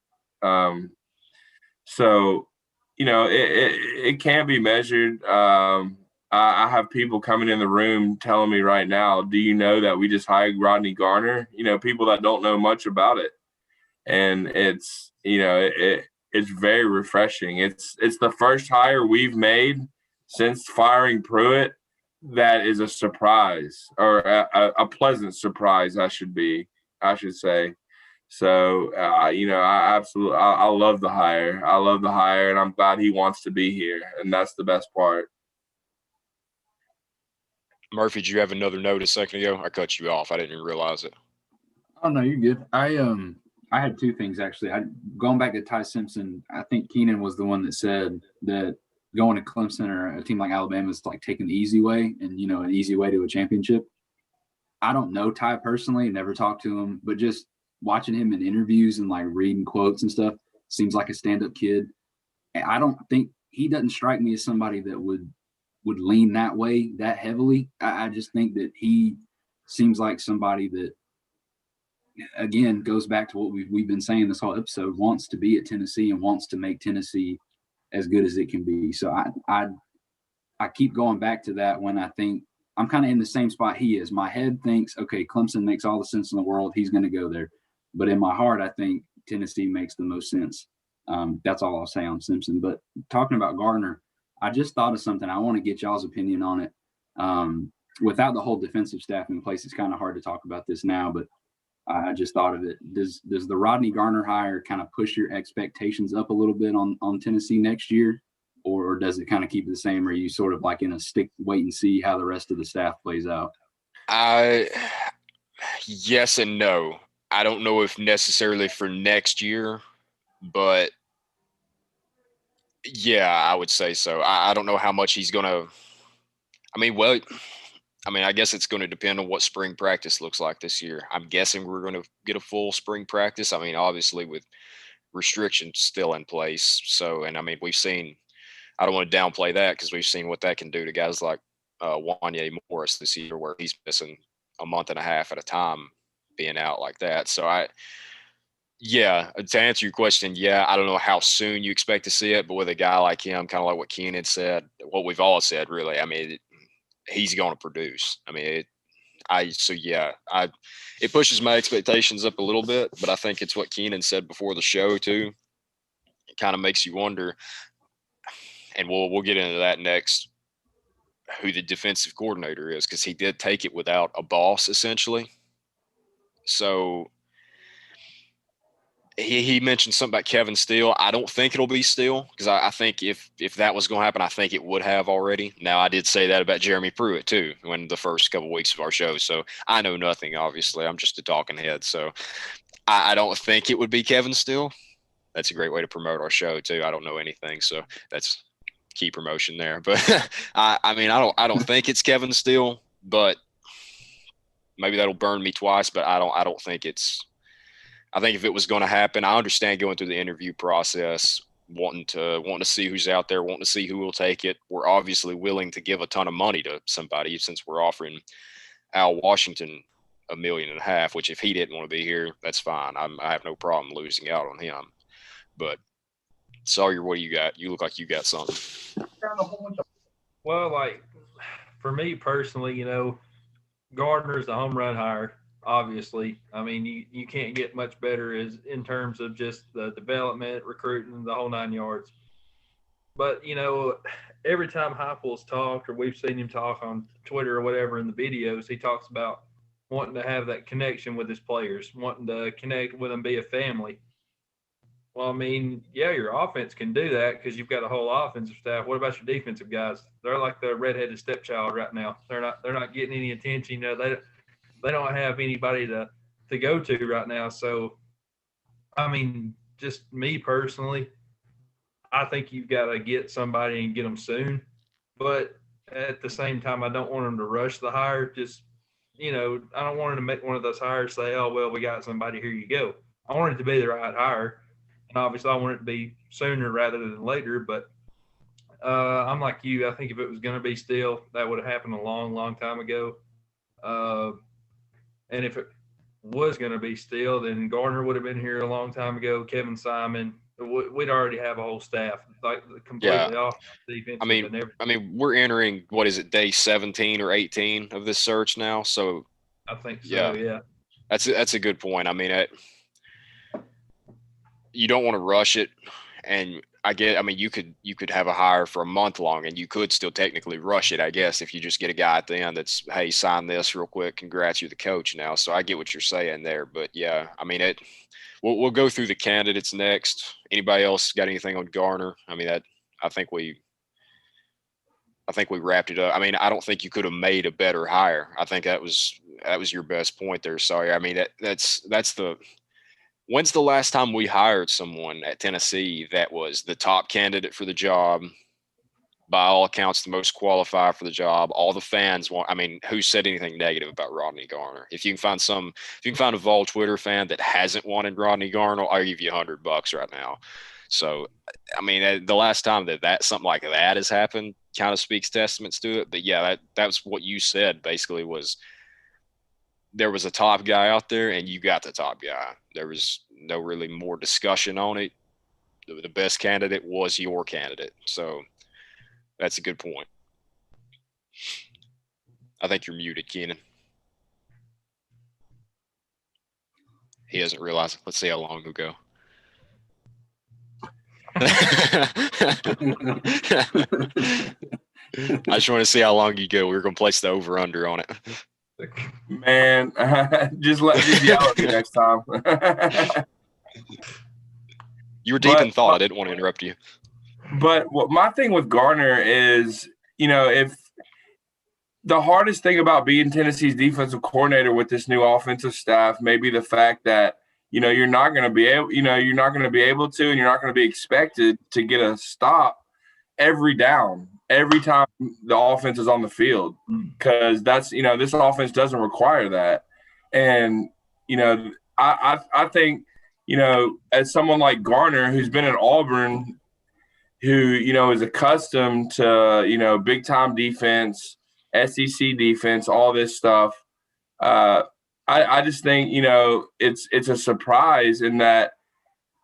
So, it can't be measured. I have people coming in the room telling me right now, do you know that we just hired Rodney Garner? People that don't know much about it. And it's, it's very refreshing. It's the first hire we've made since firing Pruitt that is a surprise, or a pleasant surprise, I should say. So, I absolutely, I love the hire. I love the hire, and I'm glad he wants to be here. And that's the best part. Murphy, did you have another note a second ago? I cut you off. I didn't even realize it. Oh no, you're good. I had two things actually. Going back to Ty Simpson, I think Keenan was the one that said that going to Clemson or a team like Alabama is like taking the easy way, and an easy way to a championship. I don't know Ty personally, never talked to him, but just watching him in interviews and like reading quotes and stuff, seems like a stand-up kid. And I don't think he doesn't strike me as somebody that would lean that way that heavily. I just think that he seems like somebody that, again, goes back to what we've been saying this whole episode, wants to be at Tennessee and wants to make Tennessee as good as it can be. So I keep going back to that when I think I'm kind of in the same spot he is. My head thinks, okay, Clemson makes all the sense in the world. He's going to go there. But in my heart, I think Tennessee makes the most sense. That's all I'll say on Simpson. But talking about Gardner, I just thought of something. I want to get y'all's opinion on it. Without the whole defensive staff in place, it's kind of hard to talk about this now, but I just thought of it. Does the Rodney Garner hire kind of push your expectations up a little bit on Tennessee next year? Or does it kind of keep it the same? Or are you sort of like in a wait and see how the rest of the staff plays out? Yes and no. I don't know if necessarily for next year, but yeah, I would say so. I don't know how much he's going to – I guess it's going to depend on what spring practice looks like this year. I'm guessing we're going to get a full spring practice. Obviously with restrictions still in place. So, and we've seen – I don't want to downplay that because we've seen what that can do to guys like Wanya Morris this year, where he's missing a month and a half at a time being out like that. So to answer your question, I don't know how soon you expect to see it, but with a guy like him, kind of like what Keenan said, what we've all said, really, he's going to produce. It pushes my expectations up a little bit, but I think it's what Keenan said before the show too. It kind of makes you wonder. And we'll get into that next, who the defensive coordinator is, because he did take it without a boss, essentially. So he mentioned something about Kevin Steele. I don't think it'll be Steele, because I think if that was going to happen, I think it would have already. Now, I did say that about Jeremy Pruitt, too, when the first couple of weeks of our show. So I know nothing, obviously. I'm just a talking head. So I don't think it would be Kevin Steele. That's a great way to promote our show, too. I don't know anything, so that's – key promotion there, but I don't think it's Kevin Steele, but maybe that'll burn me twice. But I don't think it's. I think if it was going to happen, I understand going through the interview process, wanting to see who's out there, wanting to see who will take it. We're obviously willing to give a ton of money to somebody since we're offering Al Washington $1.5 million, which if he didn't want to be here, that's fine. I have no problem losing out on him, but. Sawyer, what do you got? You look like you got something. Well, for me personally, Gardner's the home run hire, obviously. You can't get much better in terms of just the development, recruiting, the whole 9 yards. But, every time Heupel's talked, or we've seen him talk on Twitter or whatever in the videos, he talks about wanting to have that connection with his players, wanting to connect with them, be a family. Well, your offense can do that because you've got a whole offensive staff. What about your defensive guys? They're like the redheaded stepchild right now. They're not getting any attention. They don't have anybody to go to right now. So, just me personally, I think you've got to get somebody and get them soon. But at the same time, I don't want them to rush the hire. Just, I don't want them to make one of those hires say, oh, well, we got somebody, here you go. I want it to be the right hire. And obviously, I want it to be sooner rather than later. But I'm like you. I think if it was going to be Steele, that would have happened a long, long time ago. And if it was going to be Steele, then Gardner would have been here a long time ago. Kevin Simon, we'd already have a whole staff, like completely off defensive and everything. I mean, we're entering, what is it, day 17 or 18 of this search now. So I think so. Yeah. That's a good point. I mean, you don't want to rush it, and you could have a hire for a month long, and you could still technically rush it, I guess, if you just get a guy at the end that's, hey, sign this real quick, congrats, you're the coach now. So I get what you're saying there, but yeah, I mean, we'll go through the candidates next. Anybody else got anything on Garner? I mean, I think we wrapped it up. I mean, I don't think you could have made a better hire. I think that was your best point there. Sorry. I mean, when's the last time we hired someone at Tennessee that was the top candidate for the job? By all accounts, the most qualified for the job. All the fans want. I mean, who said anything negative about Rodney Garner? If you can find a Vol Twitter fan that hasn't wanted Rodney Garner, I'll give you $100 right now. So, I mean, the last time that something like that has happened kind of speaks testaments to it. But yeah, that was what you said basically, was there was a top guy out there and you got the top guy. There was no really more discussion on it. The best candidate was your candidate. So that's a good point. I think you're muted, Keenan. He doesn't realize it. Let's see how long he'll go. I just want to see how long you go. We're going to place the over-under on it. Man, just yell at me next time. You were deep in thought. I didn't want to interrupt you. But my thing with Garner is, if the hardest thing about being Tennessee's defensive coordinator with this new offensive staff may be the fact that, you're not going to be able, you're not going to be able to, and you're not going to be expected to get a stop every down, every time the offense is on the field, because that's, this offense doesn't require that. And, I think, as someone like Garner, who's been at Auburn, who, is accustomed to, big time defense, SEC defense, all this stuff. I just think, it's a surprise in that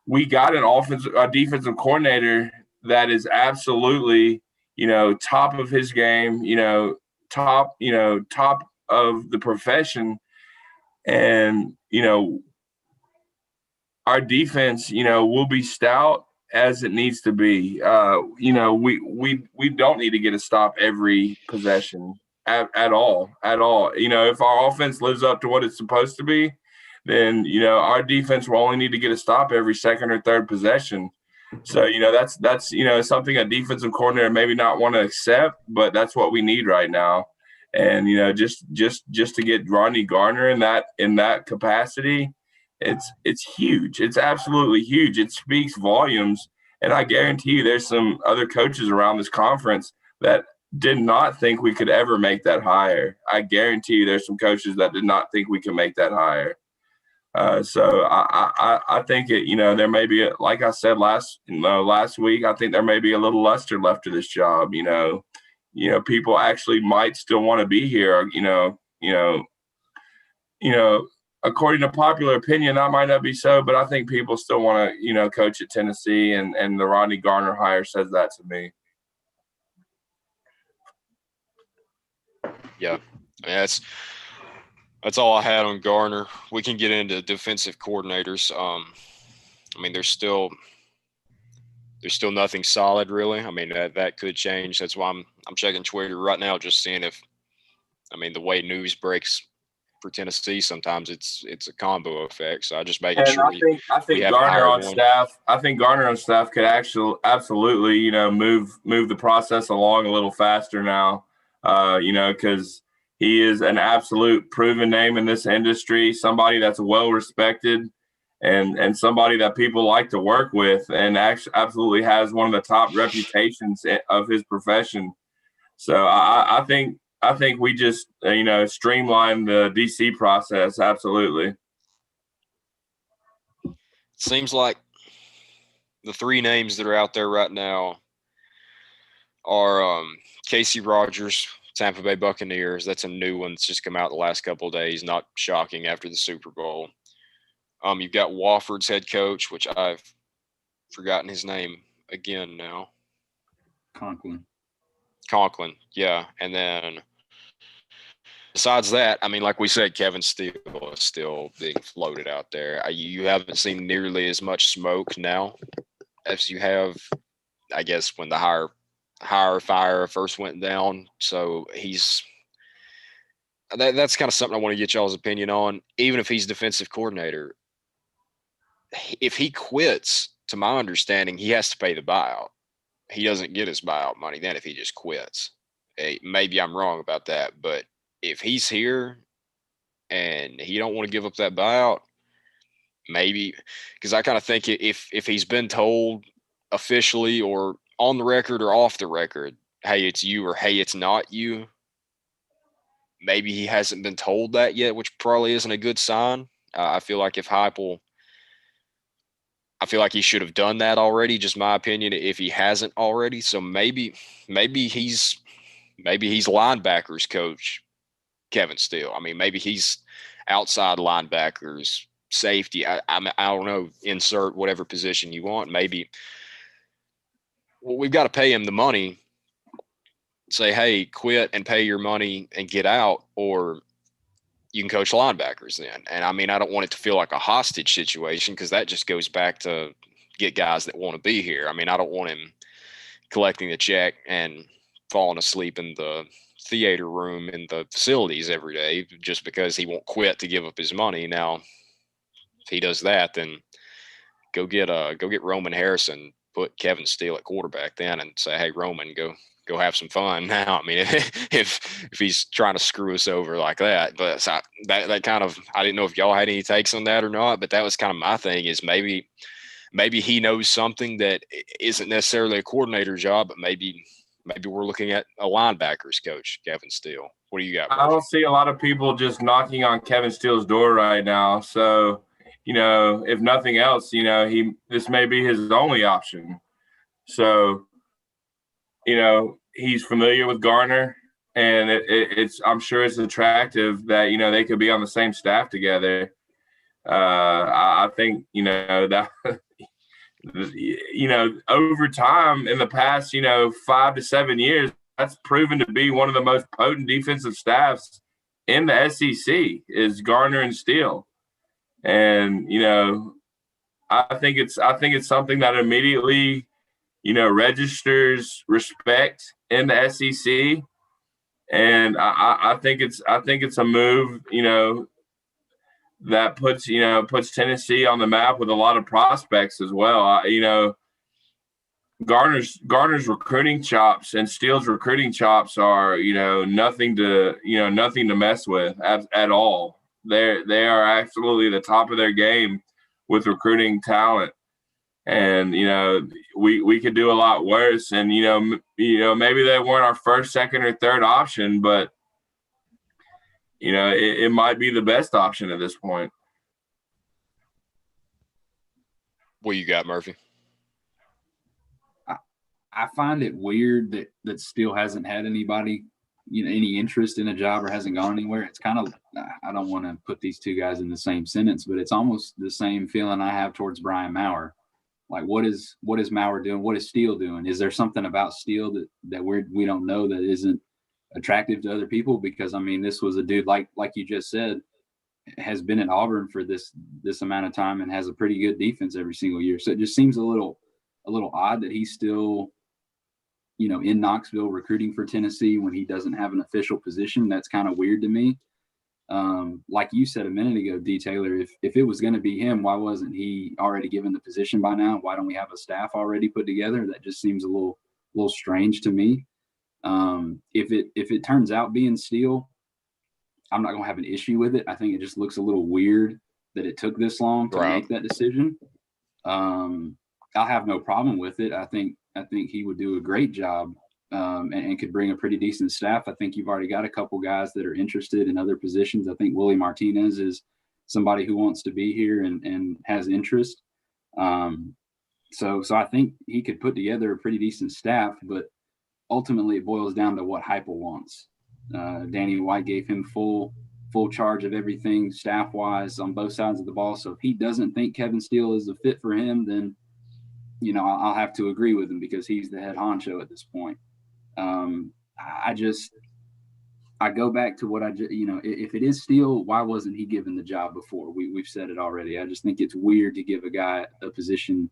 we got a defensive coordinator that is absolutely, top of his game, top of the profession. And, our defense, will be stout as it needs to be. We don't need to get a stop every possession at all. If our offense lives up to what it's supposed to be, then, our defense will only need to get a stop every second or third possession. So, that's something a defensive coordinator maybe not want to accept, but that's what we need right now. And, just to get Rodney Garner in that capacity, it's huge. It's absolutely huge. It speaks volumes. And I guarantee you there's some other coaches around this conference that did not think we could ever make that hire. I guarantee you there's some coaches that did not think we could make that hire. So I think there may be, like I said last week, I think there may be a little luster left to this job. People actually might still want to be here. According to popular opinion, that might not be so, but I think people still want to, coach at Tennessee, and the Rodney Garner hire says that to me. Yeah, that's all I had on Garner. We can get into defensive coordinators. I mean, there's still nothing solid, really. I mean, that could change. That's why I'm checking Twitter right now, just seeing if, the way news breaks for Tennessee, sometimes it's a combo effect. So I just making sure. I think Garner on staff. I think Garner on staff could actually absolutely, move the process along a little faster now. Because he is an absolute proven name in this industry, somebody that's well respected, and somebody that people like to work with, and actually absolutely has one of the top reputations of his profession. So I think we just, streamline the DC process. Absolutely. Seems like the three names that are out there right now are Casey Rogers, Tampa Bay Buccaneers. That's a new one that's just come out the last couple of days. Not shocking after the Super Bowl. You've got Wofford's head coach, which I've forgotten his name again now. Conklin. Yeah. And then besides that, I mean, like we said, Kevin Steele is still being floated out there. You haven't seen nearly as much smoke now as you have, I guess, when the higher fire first went down. So that's kind of something I want to get y'all's opinion on. Even if he's defensive coordinator, if he quits, to my understanding, he has to pay the buyout. He doesn't get his buyout money then if he just quits. Hey, maybe I'm wrong about that, but if he's here and he don't want to give up that buyout, maybe, because I kind of think if he's been told officially or on the record or off the record, hey, it's you, or hey, it's not you, maybe he hasn't been told that yet, which probably isn't a good sign. I feel like I feel like he should have done that already, just my opinion, if he hasn't already. So maybe he's linebackers coach, Kevin Steele. I mean, maybe he's outside linebackers, safety. I don't know, insert whatever position you want. Maybe we've got to pay him the money. Say, hey, quit and pay your money and get out, or you can coach linebackers then. And I mean, I don't want it to feel like a hostage situation, because that just goes back to get guys that want to be here. I mean, I don't want him collecting the check and falling asleep in the theater room in the facilities every day just because he won't quit to give up his money. Now, if he does that, then go get Roman Harrison, put Kevin Steele at quarterback then, and say, hey, Roman, go have some fun now. I mean, if he's trying to screw us over like that. But so that kind of, I didn't know if y'all had any takes on that or not, but that was kind of my thing, is maybe he knows something that isn't necessarily a coordinator job, but maybe we're looking at a linebackers coach, Kevin Steele. What do you got, Murphy? I don't see a lot of people just knocking on Kevin Steele's door right now. So, if nothing else, this may be his only option. So, he's familiar with Garner, and I'm sure it's attractive that, they could be on the same staff together. I think, that, over time in the past, 5 to 7 years, that's proven to be one of the most potent defensive staffs in the SEC is Garner and Steele. And, I think it's something that immediately, registers respect in the SEC. And I think it's a move, that puts Tennessee on the map with a lot of prospects as well. Garner's recruiting chops and Steele's recruiting chops are, nothing to mess with at all. They are absolutely the top of their game with recruiting talent. And, we could do a lot worse. And, maybe they weren't our first, second, or third option, but, it might be the best option at this point. What you got, Murphy? I find it weird that Steele hasn't had anybody, any interest in a job or hasn't gone anywhere. It's kind of, I don't want to put these two guys in the same sentence, but it's almost the same feeling I have towards Brian Maurer. Like, what is Maurer doing? What is Steele doing? Is there something about Steele that we don't know that isn't attractive to other people? Because, I mean, this was a dude, like you just said, has been at Auburn for this amount of time and has a pretty good defense every single year. So it just seems a little odd that he's still, in Knoxville recruiting for Tennessee when he doesn't have an official position. That's kind of weird to me. Like you said a minute ago, D. Taylor, if it was going to be him, why wasn't he already given the position by now? Why don't we have a staff already put together? That just seems a little strange to me. If it turns out being Steele, I'm not going to have an issue with it. I think it just looks a little weird that it took this long to make that decision. I'll have no problem with it. I think he would do a great job. And could bring a pretty decent staff. I think you've already got a couple guys that are interested in other positions. I think Willie Martinez is somebody who wants to be here and has interest. So I think he could put together a pretty decent staff, but ultimately it boils down to what Heupel wants. Danny White gave him full charge of everything staff-wise on both sides of the ball. So if he doesn't think Kevin Steele is a fit for him, then I'll have to agree with him because he's the head honcho at this point. I go back to what if it is Steele, why wasn't he given the job before? We've said it already. I just think it's weird to give a guy a position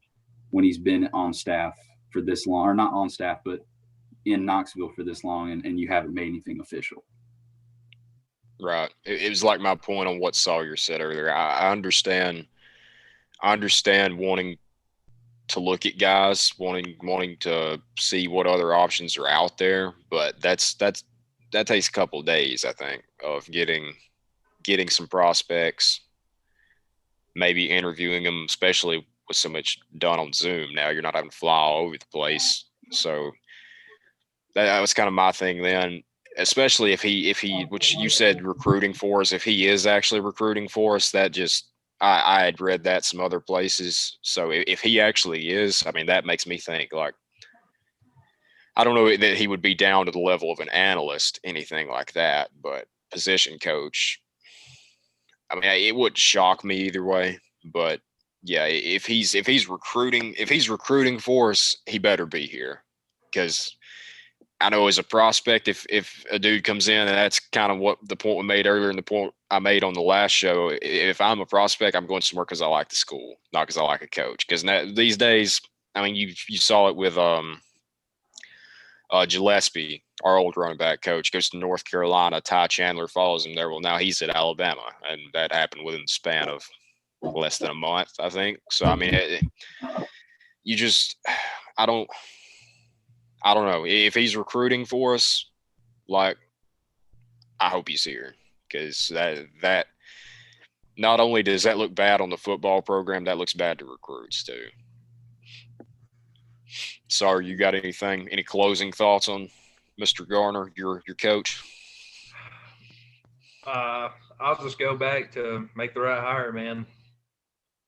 when he's been on staff for this long, or not on staff, but in Knoxville for this long, and you haven't made anything official. Right. It was like my point on what Sawyer said earlier. I understand wanting to look at guys, wanting to see what other options are out there, but that takes a couple of days, I think, of getting some prospects, maybe interviewing them, especially with so much done on Zoom now. You're not having to fly all over the place. So that was kind of my thing then, especially if he, which you said recruiting for us, if he is actually recruiting for us, that just, I had read that some other places. So if he actually is, I mean, that makes me think, like, I don't know that he would be down to the level of an analyst, anything like that, but position coach, I mean, it wouldn't shock me either way. But yeah, if he's recruiting for us, he better be here, because I know as a prospect, if a dude comes in, and that's kind of what the point we made earlier and the point I made on the last show, if I'm a prospect, I'm going somewhere because I like the school, not because I like a coach. Because these days, I mean, you saw it with Gillespie, our old running back coach, goes to North Carolina. Ty Chandler follows him there. Well, now he's at Alabama, and that happened within the span of less than a month, I think. So, I mean, I don't know. If he's recruiting for us, like, I hope he's here, because that not only does that look bad on the football program, that looks bad to recruits too. Sorry, you got any closing thoughts on Mr. Garner, your coach? I'll just go back to make the right hire, man.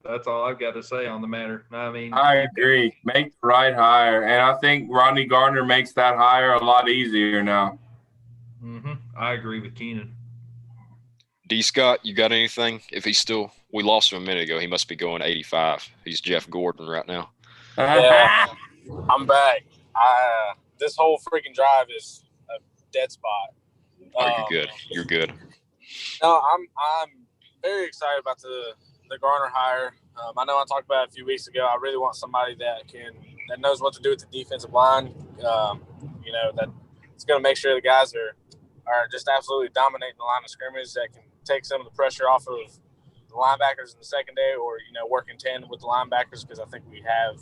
That's all I've got to say on the matter. I mean, I agree. Make the right hire. And I think Rodney Garner makes that hire a lot easier now. I agree with Keenan. D. Scott, you got anything? If he's still, we lost him a minute ago. He must be going 85. He's Jeff Gordon right now. Yeah, I'm back. This whole freaking drive is a dead spot. Oh, you're good. You're good. No, I'm very excited about the Garner hire. I know I talked about it a few weeks ago. I really want somebody that knows what to do with the defensive line. That it's going to make sure the guys are just absolutely dominating the line of scrimmage, that can take some of the pressure off of the linebackers in the secondary, or work in tandem with the linebackers, because I think we have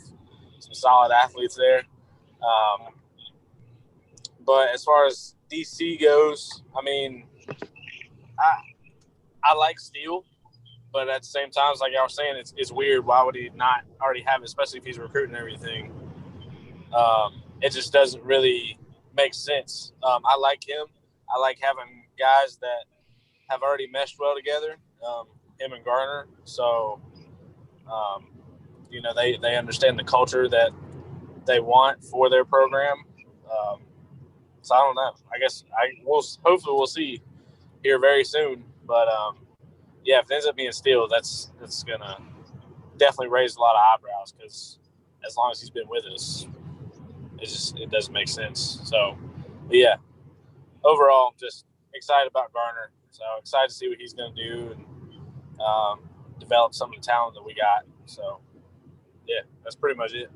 some solid athletes there. But as far as DC goes, I mean, I like Steele, but at the same time, like y'all were saying, it's weird. Why would he not already have it, especially if he's recruiting everything? It just doesn't really make sense. I like him. I like having guys that have already meshed well together, him and Garner. So, they understand the culture that they want for their program. So I don't know. I guess hopefully we'll see here very soon. But if it ends up being Steele, that's gonna definitely raise a lot of eyebrows, because as long as he's been with us, it doesn't make sense. So, but yeah, overall, just excited about Garner. So excited to see what he's gonna do and develop some of the talent that we got. So yeah, that's pretty much it.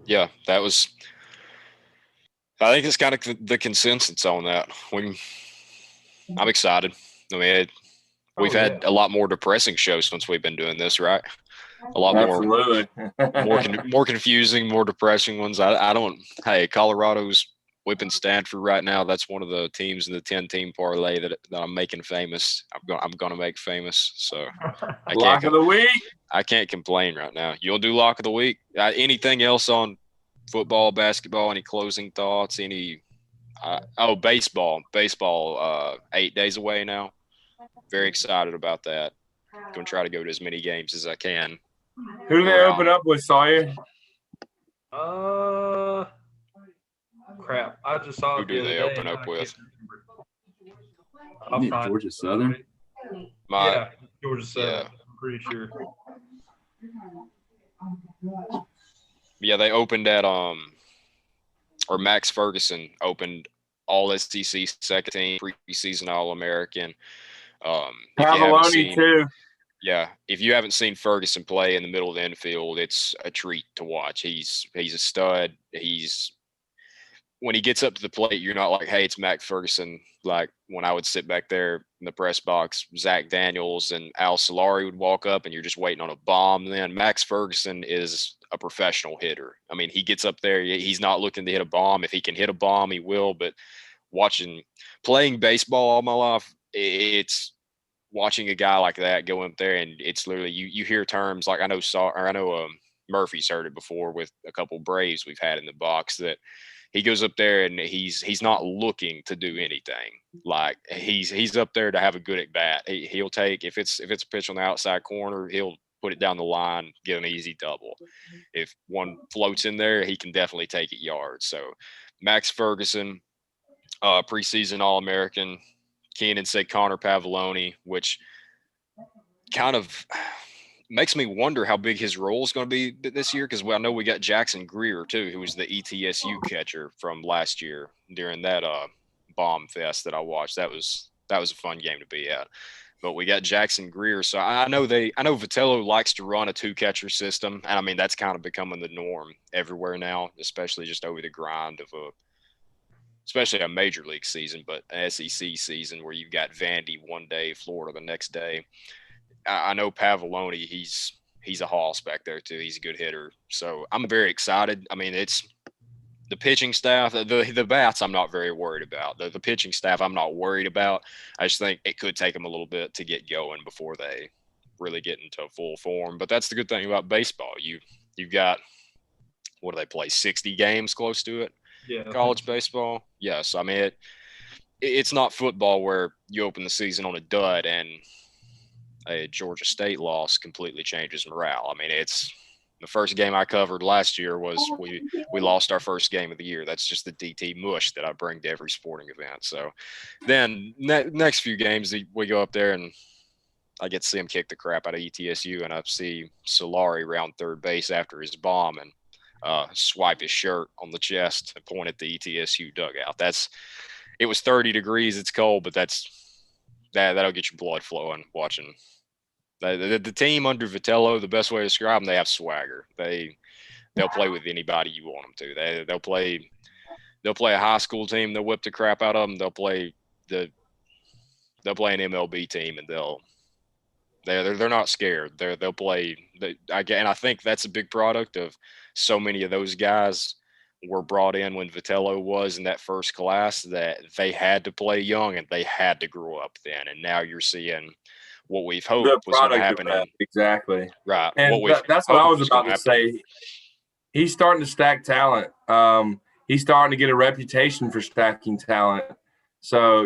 Yeah, I think it's kind of the consensus on that. I'm excited. I mean, we've had a lot more depressing shows since we've been doing this, right? A lot more confusing, more depressing ones. Hey, Colorado's whipping Stanford right now. That's one of the teams in the 10-team parlay that I'm making famous. I'm gonna make famous. So Lock of the week. I can't complain right now. You'll do lock of the week. Anything else on football, basketball? Any closing thoughts? Baseball. 8 days away now. Very excited about that. Going to try to go to as many games as I can. Who do they open up with, Sawyer? Crap. I just saw Who it the do other they day. open up with? Georgia Southern. Georgia Southern. Yeah. I'm pretty sure. Yeah, they opened at or Max Ferguson opened all SEC second team, preseason All-American. If you haven't Pavoloni seen, too. yeah, if you haven't seen Ferguson play in the middle of the infield, it's a treat to watch. He's a stud. When he gets up to the plate, you're not like, hey, it's Max Ferguson. Like when I would sit back there in the press box, Zach Daniels and Al Solari would walk up and you're just waiting on a bomb. Then Max Ferguson is a professional hitter. I mean, he gets up there. He's not looking to hit a bomb. If he can hit a bomb, he will. But playing baseball all my life, it's watching a guy like that go up there and it's literally you hear terms like I know Murphy's heard it before with a couple Braves we've had in the box that he goes up there and he's not looking to do anything. Like he's up there to have a good at bat. He'll take if it's a pitch on the outside corner, he'll put it down the line, get an easy double. If one floats in there, he can definitely take it yards. So Max Ferguson, preseason All-American. Keenan said Connor Pavoloni, which kind of makes me wonder how big his role is going to be this year because I know we got Jackson Greer too, who was the ETSU catcher from last year during that bomb fest that I watched. That was a fun game to be at. But we got Jackson Greer, so I know Vitello likes to run a 2-catcher system, and I mean that's kind of becoming the norm everywhere now, especially just over the grind of especially a major league season, but an SEC season where you've got Vandy one day, Florida the next day. I know Pavoloni, he's a hoss back there too. He's a good hitter. So I'm very excited. I mean, it's the pitching staff, the bats I'm not very worried about. The pitching staff I'm not worried about. I just think it could take them a little bit to get going before they really get into full form. But that's the good thing about baseball. You've got, what do they play, 60 games close to it? Yeah. College baseball. Yes. I mean, it's not football where you open the season on a dud and a Georgia State loss completely changes morale. I mean, it's the first game I covered last year was we lost our first game of the year. That's just the DT mush that I bring to every sporting event. So then next few games we go up there and I get to see him kick the crap out of ETSU and I see Solari round third base after his bomb and swipe his shirt on the chest and point at the ETSU dugout. It was 30 degrees. It's cold, but that'll get your blood flowing watching. The team under Vitello, the best way to describe them, they have swagger. They'll play with anybody you want them to. They'll play a high school team. They'll whip the crap out of them. They'll play an MLB team and they're not scared. They'll play. And I think that's a big product of so many of those guys were brought in when Vitello was in that first class that they had to play young and they had to grow up then. And now you're seeing what we've hoped was going to happen. Exactly. Right. And that's what I was about to say. He's starting to stack talent. He's starting to get a reputation for stacking talent. So,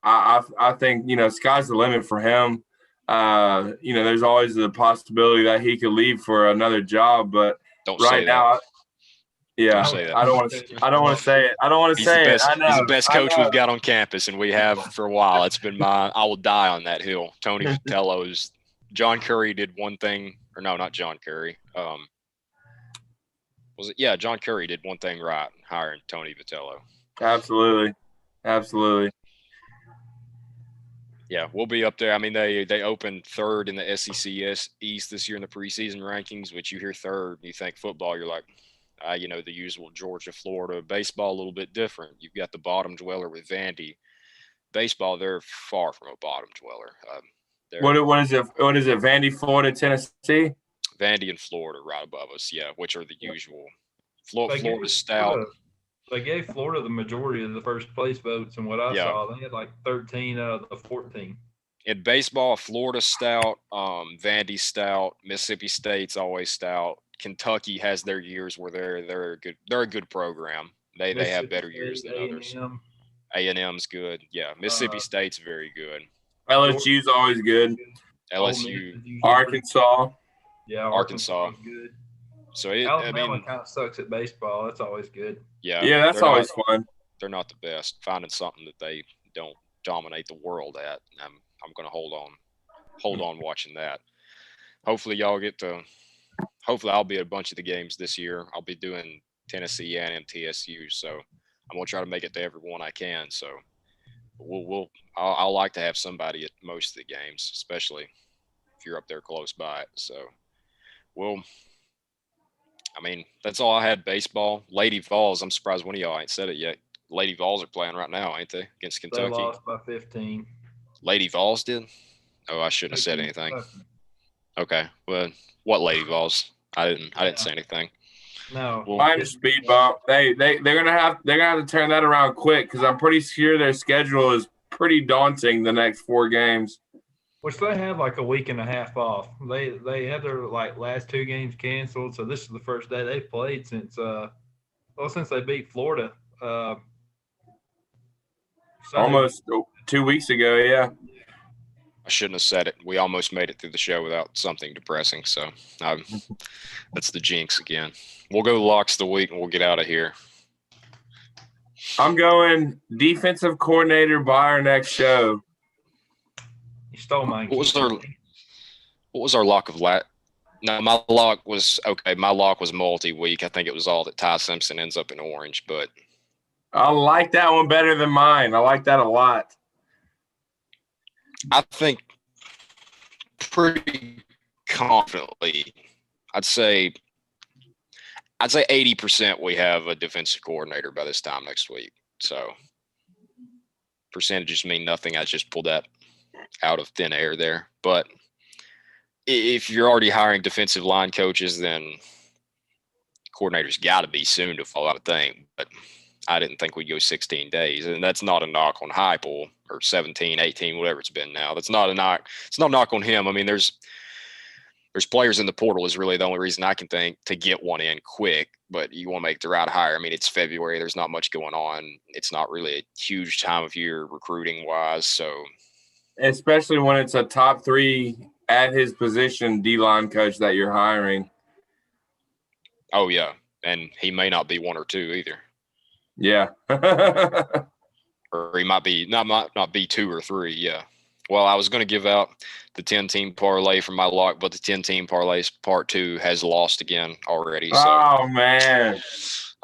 I think, sky's the limit for him. There's always the possibility that he could leave for another job, but right now, yeah, I don't want to say it. I don't want to say it. I know. He's the best coach we've got on campus, and we have for a while. It's been I will die on that hill. Tony Vitello's. John Curry did one thing, or no, not John Curry. Was it? Yeah, John Curry did one thing right, hiring Tony Vitello. Absolutely. Yeah, we'll be up there. I mean, they opened third in the SEC East this year in the preseason rankings, which you hear third, you think football, you're like, the usual Georgia, Florida. Baseball, a little bit different. You've got the bottom dweller with Vandy. Baseball, they're far from a bottom dweller. What is it? Vandy, Florida, Tennessee? Vandy and Florida right above us, yeah, which are the usual. Florida stout. They gave Florida the majority of the first place votes, and what I saw, they had like 13 out of the 14. In baseball, Florida stout, Vandy stout, Mississippi State's always stout. Kentucky has their years where they're a good program. They have better years than others. A&M's good, yeah. Mississippi State's very good. LSU's always good. LSU, Arkansas. Yeah, Arkansas. Good. So Alabama kind of sucks at baseball. That's always good. Yeah, that's always fun. They're not the best. Finding something that they don't dominate the world at. I'm going to hold on watching that. Hopefully y'all get to hopefully I'll be at a bunch of the games this year. I'll be doing Tennessee and MTSU, so I'm gonna try to make it to every one I can. So I'll like to have somebody at most of the games, especially if you're up there close by it. So I mean, that's all I had. Baseball. Lady Vols. I'm surprised one of y'all ain't said it yet. Lady Vols are playing right now, ain't they? Against They Kentucky. lost by 15. Lady Vols did? Oh, I shouldn't have said anything. Okay. Well, what Lady Vols? I didn't say anything. No. Well, Mine is speed bump. They're gonna have to turn that around quick because I'm pretty sure their schedule is pretty daunting the next 4 games. Which they have like a week and a half off. They had their like last 2 games canceled, so this is the first day they've played since they beat Florida. Almost 2 weeks ago, yeah. I shouldn't have said it. We almost made it through the show without something depressing. So that's the jinx again. We'll go locks of the week and we'll get out of here. I'm going defensive coordinator by our next show. You stole mine. What was our lock of No, my lock was okay. My lock was multi-week. I think it was all that Ty Simpson ends up in orange, but I like that one better than mine. I like that a lot. I think pretty confidently, I'd say 80% we have a defensive coordinator by this time next week. So percentages mean nothing. I just pulled that out of thin air there. But if you're already hiring defensive line coaches, then coordinators got to be soon to fall out of thing. But I didn't think we'd go 16 days. And that's not a knock on Heupel or 17, 18, whatever it's been now. That's not a knock. It's not a knock on him. I mean, there's players in the portal is really the only reason I can think to get one in quick, but you want to make the right hire. I mean, it's February. There's not much going on. It's not really a huge time of year recruiting wise. So especially when it's a top 3 at his position D-line coach that you're hiring. Oh yeah. And he may not be 1 or 2 either. Yeah. Or he might be not be 2 or 3. Yeah. Well, I was going to give out the 10-team parlay for my lock, but the 10-team parlays part 2 has lost again already. So, oh man.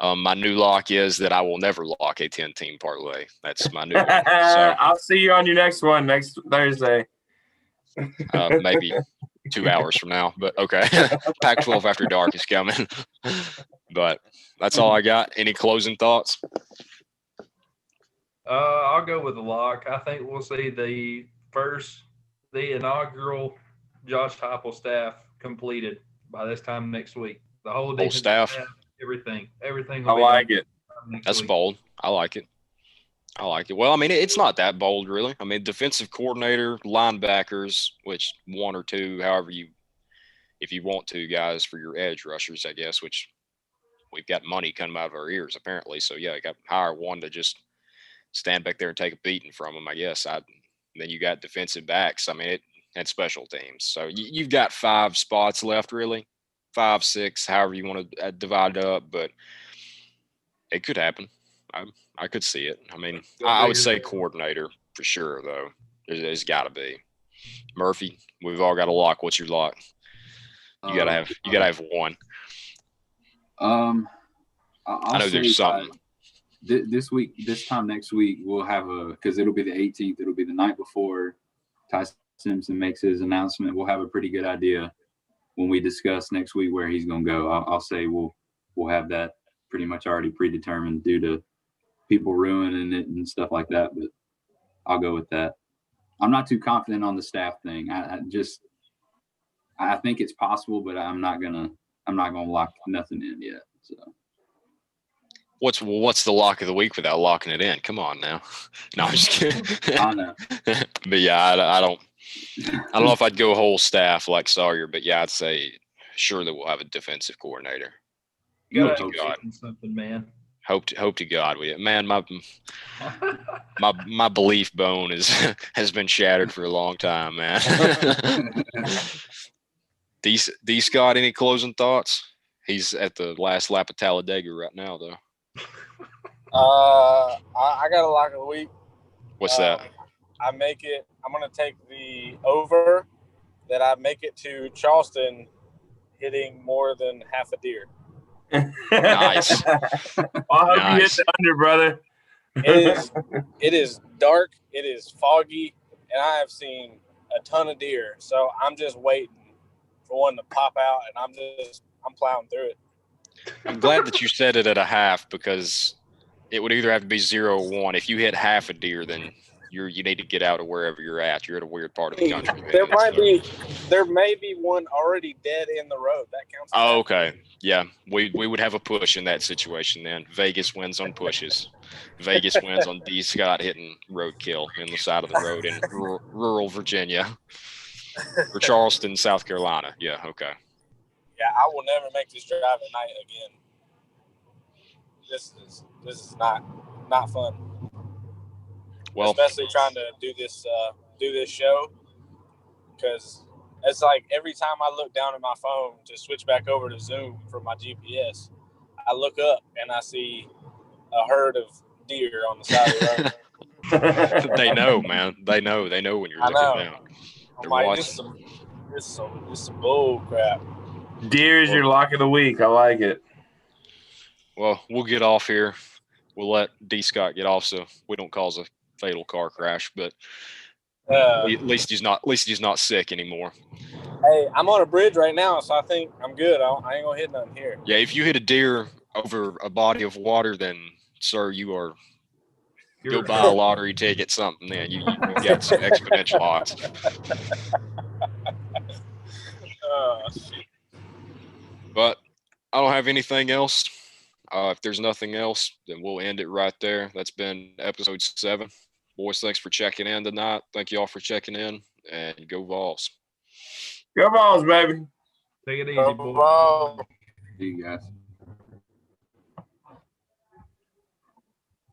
My new lock is that I will never lock a 10-team parlay. That's my new one. So, I'll see you on your next one next Thursday. Maybe 2 hours from now, but okay. Pac-12 after dark is coming. But that's all I got. Any closing thoughts? I'll go with the lock. I think we'll see the inaugural Josh Heupel staff completed by this time next week. The whole staff, everything. I like it. That's bold. I like it. Well, I mean, it's not that bold, really. I mean, defensive coordinator, linebackers, which 1 or 2, however if you want to, guys, for your edge rushers, I guess, which we've got money coming out of our ears, apparently. So, yeah, you got to hire one to just stand back there and take a beating from them, I guess. Then you got defensive backs. I mean, and special teams. So you've got 5 spots left, really. 5, 6, however you want to divide it up. But it could happen. I could see it. I mean, I would say coordinator for sure, though. There's got to be. Murphy, we've all got a lock. What's your lock? You gotta have one. I know there's something. This time next week, we'll have because it'll be the 18th. It'll be the night before Ty Simpson makes his announcement. We'll have a pretty good idea when we discuss next week where he's going to go. I'll say we'll have that pretty much already predetermined due to people ruining it and stuff like that. But I'll go with that. I'm not too confident on the staff thing. I think it's possible, but I'm not gonna lock nothing in yet. So. What's the lock of the week without locking it in? Come on now. No, I'm just kidding. I know. But yeah, I don't know if I'd go whole staff like Sawyer, but yeah, I'd say surely we'll have a defensive coordinator. Hope to God. Something, man. Hope to God we man, my belief bone has been shattered for a long time, man. D Scott, any closing thoughts? He's at the last lap of Talladega right now, though. I got a lock of the week. What's that? I'm going to take the over that I make it to Charleston hitting more than half a deer. Nice. Well, I hope you hit Nice. the under, brother. It is dark, it is foggy, and I have seen a ton of deer. So I'm just waiting for one to pop out, and I'm plowing through it. I'm glad that you said it at a half, because it would either have to be 0 or 1. If you hit half a deer, then you need to get out of wherever you're at. You're at a weird part of the country. There man. there may be one already dead in the road. That counts. Oh, okay. Yeah, we would have a push in that situation then. Vegas wins on pushes. Vegas wins on D. Scott hitting roadkill in the side of the road in rural Virginia. Or Charleston, South Carolina. Yeah, okay. Yeah, I will never make this drive at night again. This is not fun. Well, especially trying to do this show, because it's like every time I look down at my phone to switch back over to Zoom for my GPS, I look up and I see a herd of deer on the side of the road. they know, man. They know when you're looking down. I'm like, this is some bull crap. Deer is your lock of the week. I like it. Well, we'll get off here. We'll let D. Scott get off so we don't cause a fatal car crash, but at least he's not sick anymore. Hey, I'm on a bridge right now, so I think I'm good. I ain't gonna hit nothing here. Yeah, if you hit a deer over a body of water, then sir, you're go buy a lottery ticket, something. Then you got some exponential odds. Shit. But I don't have anything else. If there's nothing else, then we'll end it right there. That's been episode 7. Boys, thanks for checking in tonight. Thank you all for checking in, and go Vols. Go Vols, baby. Take it easy, Go boys. Vols. See you guys.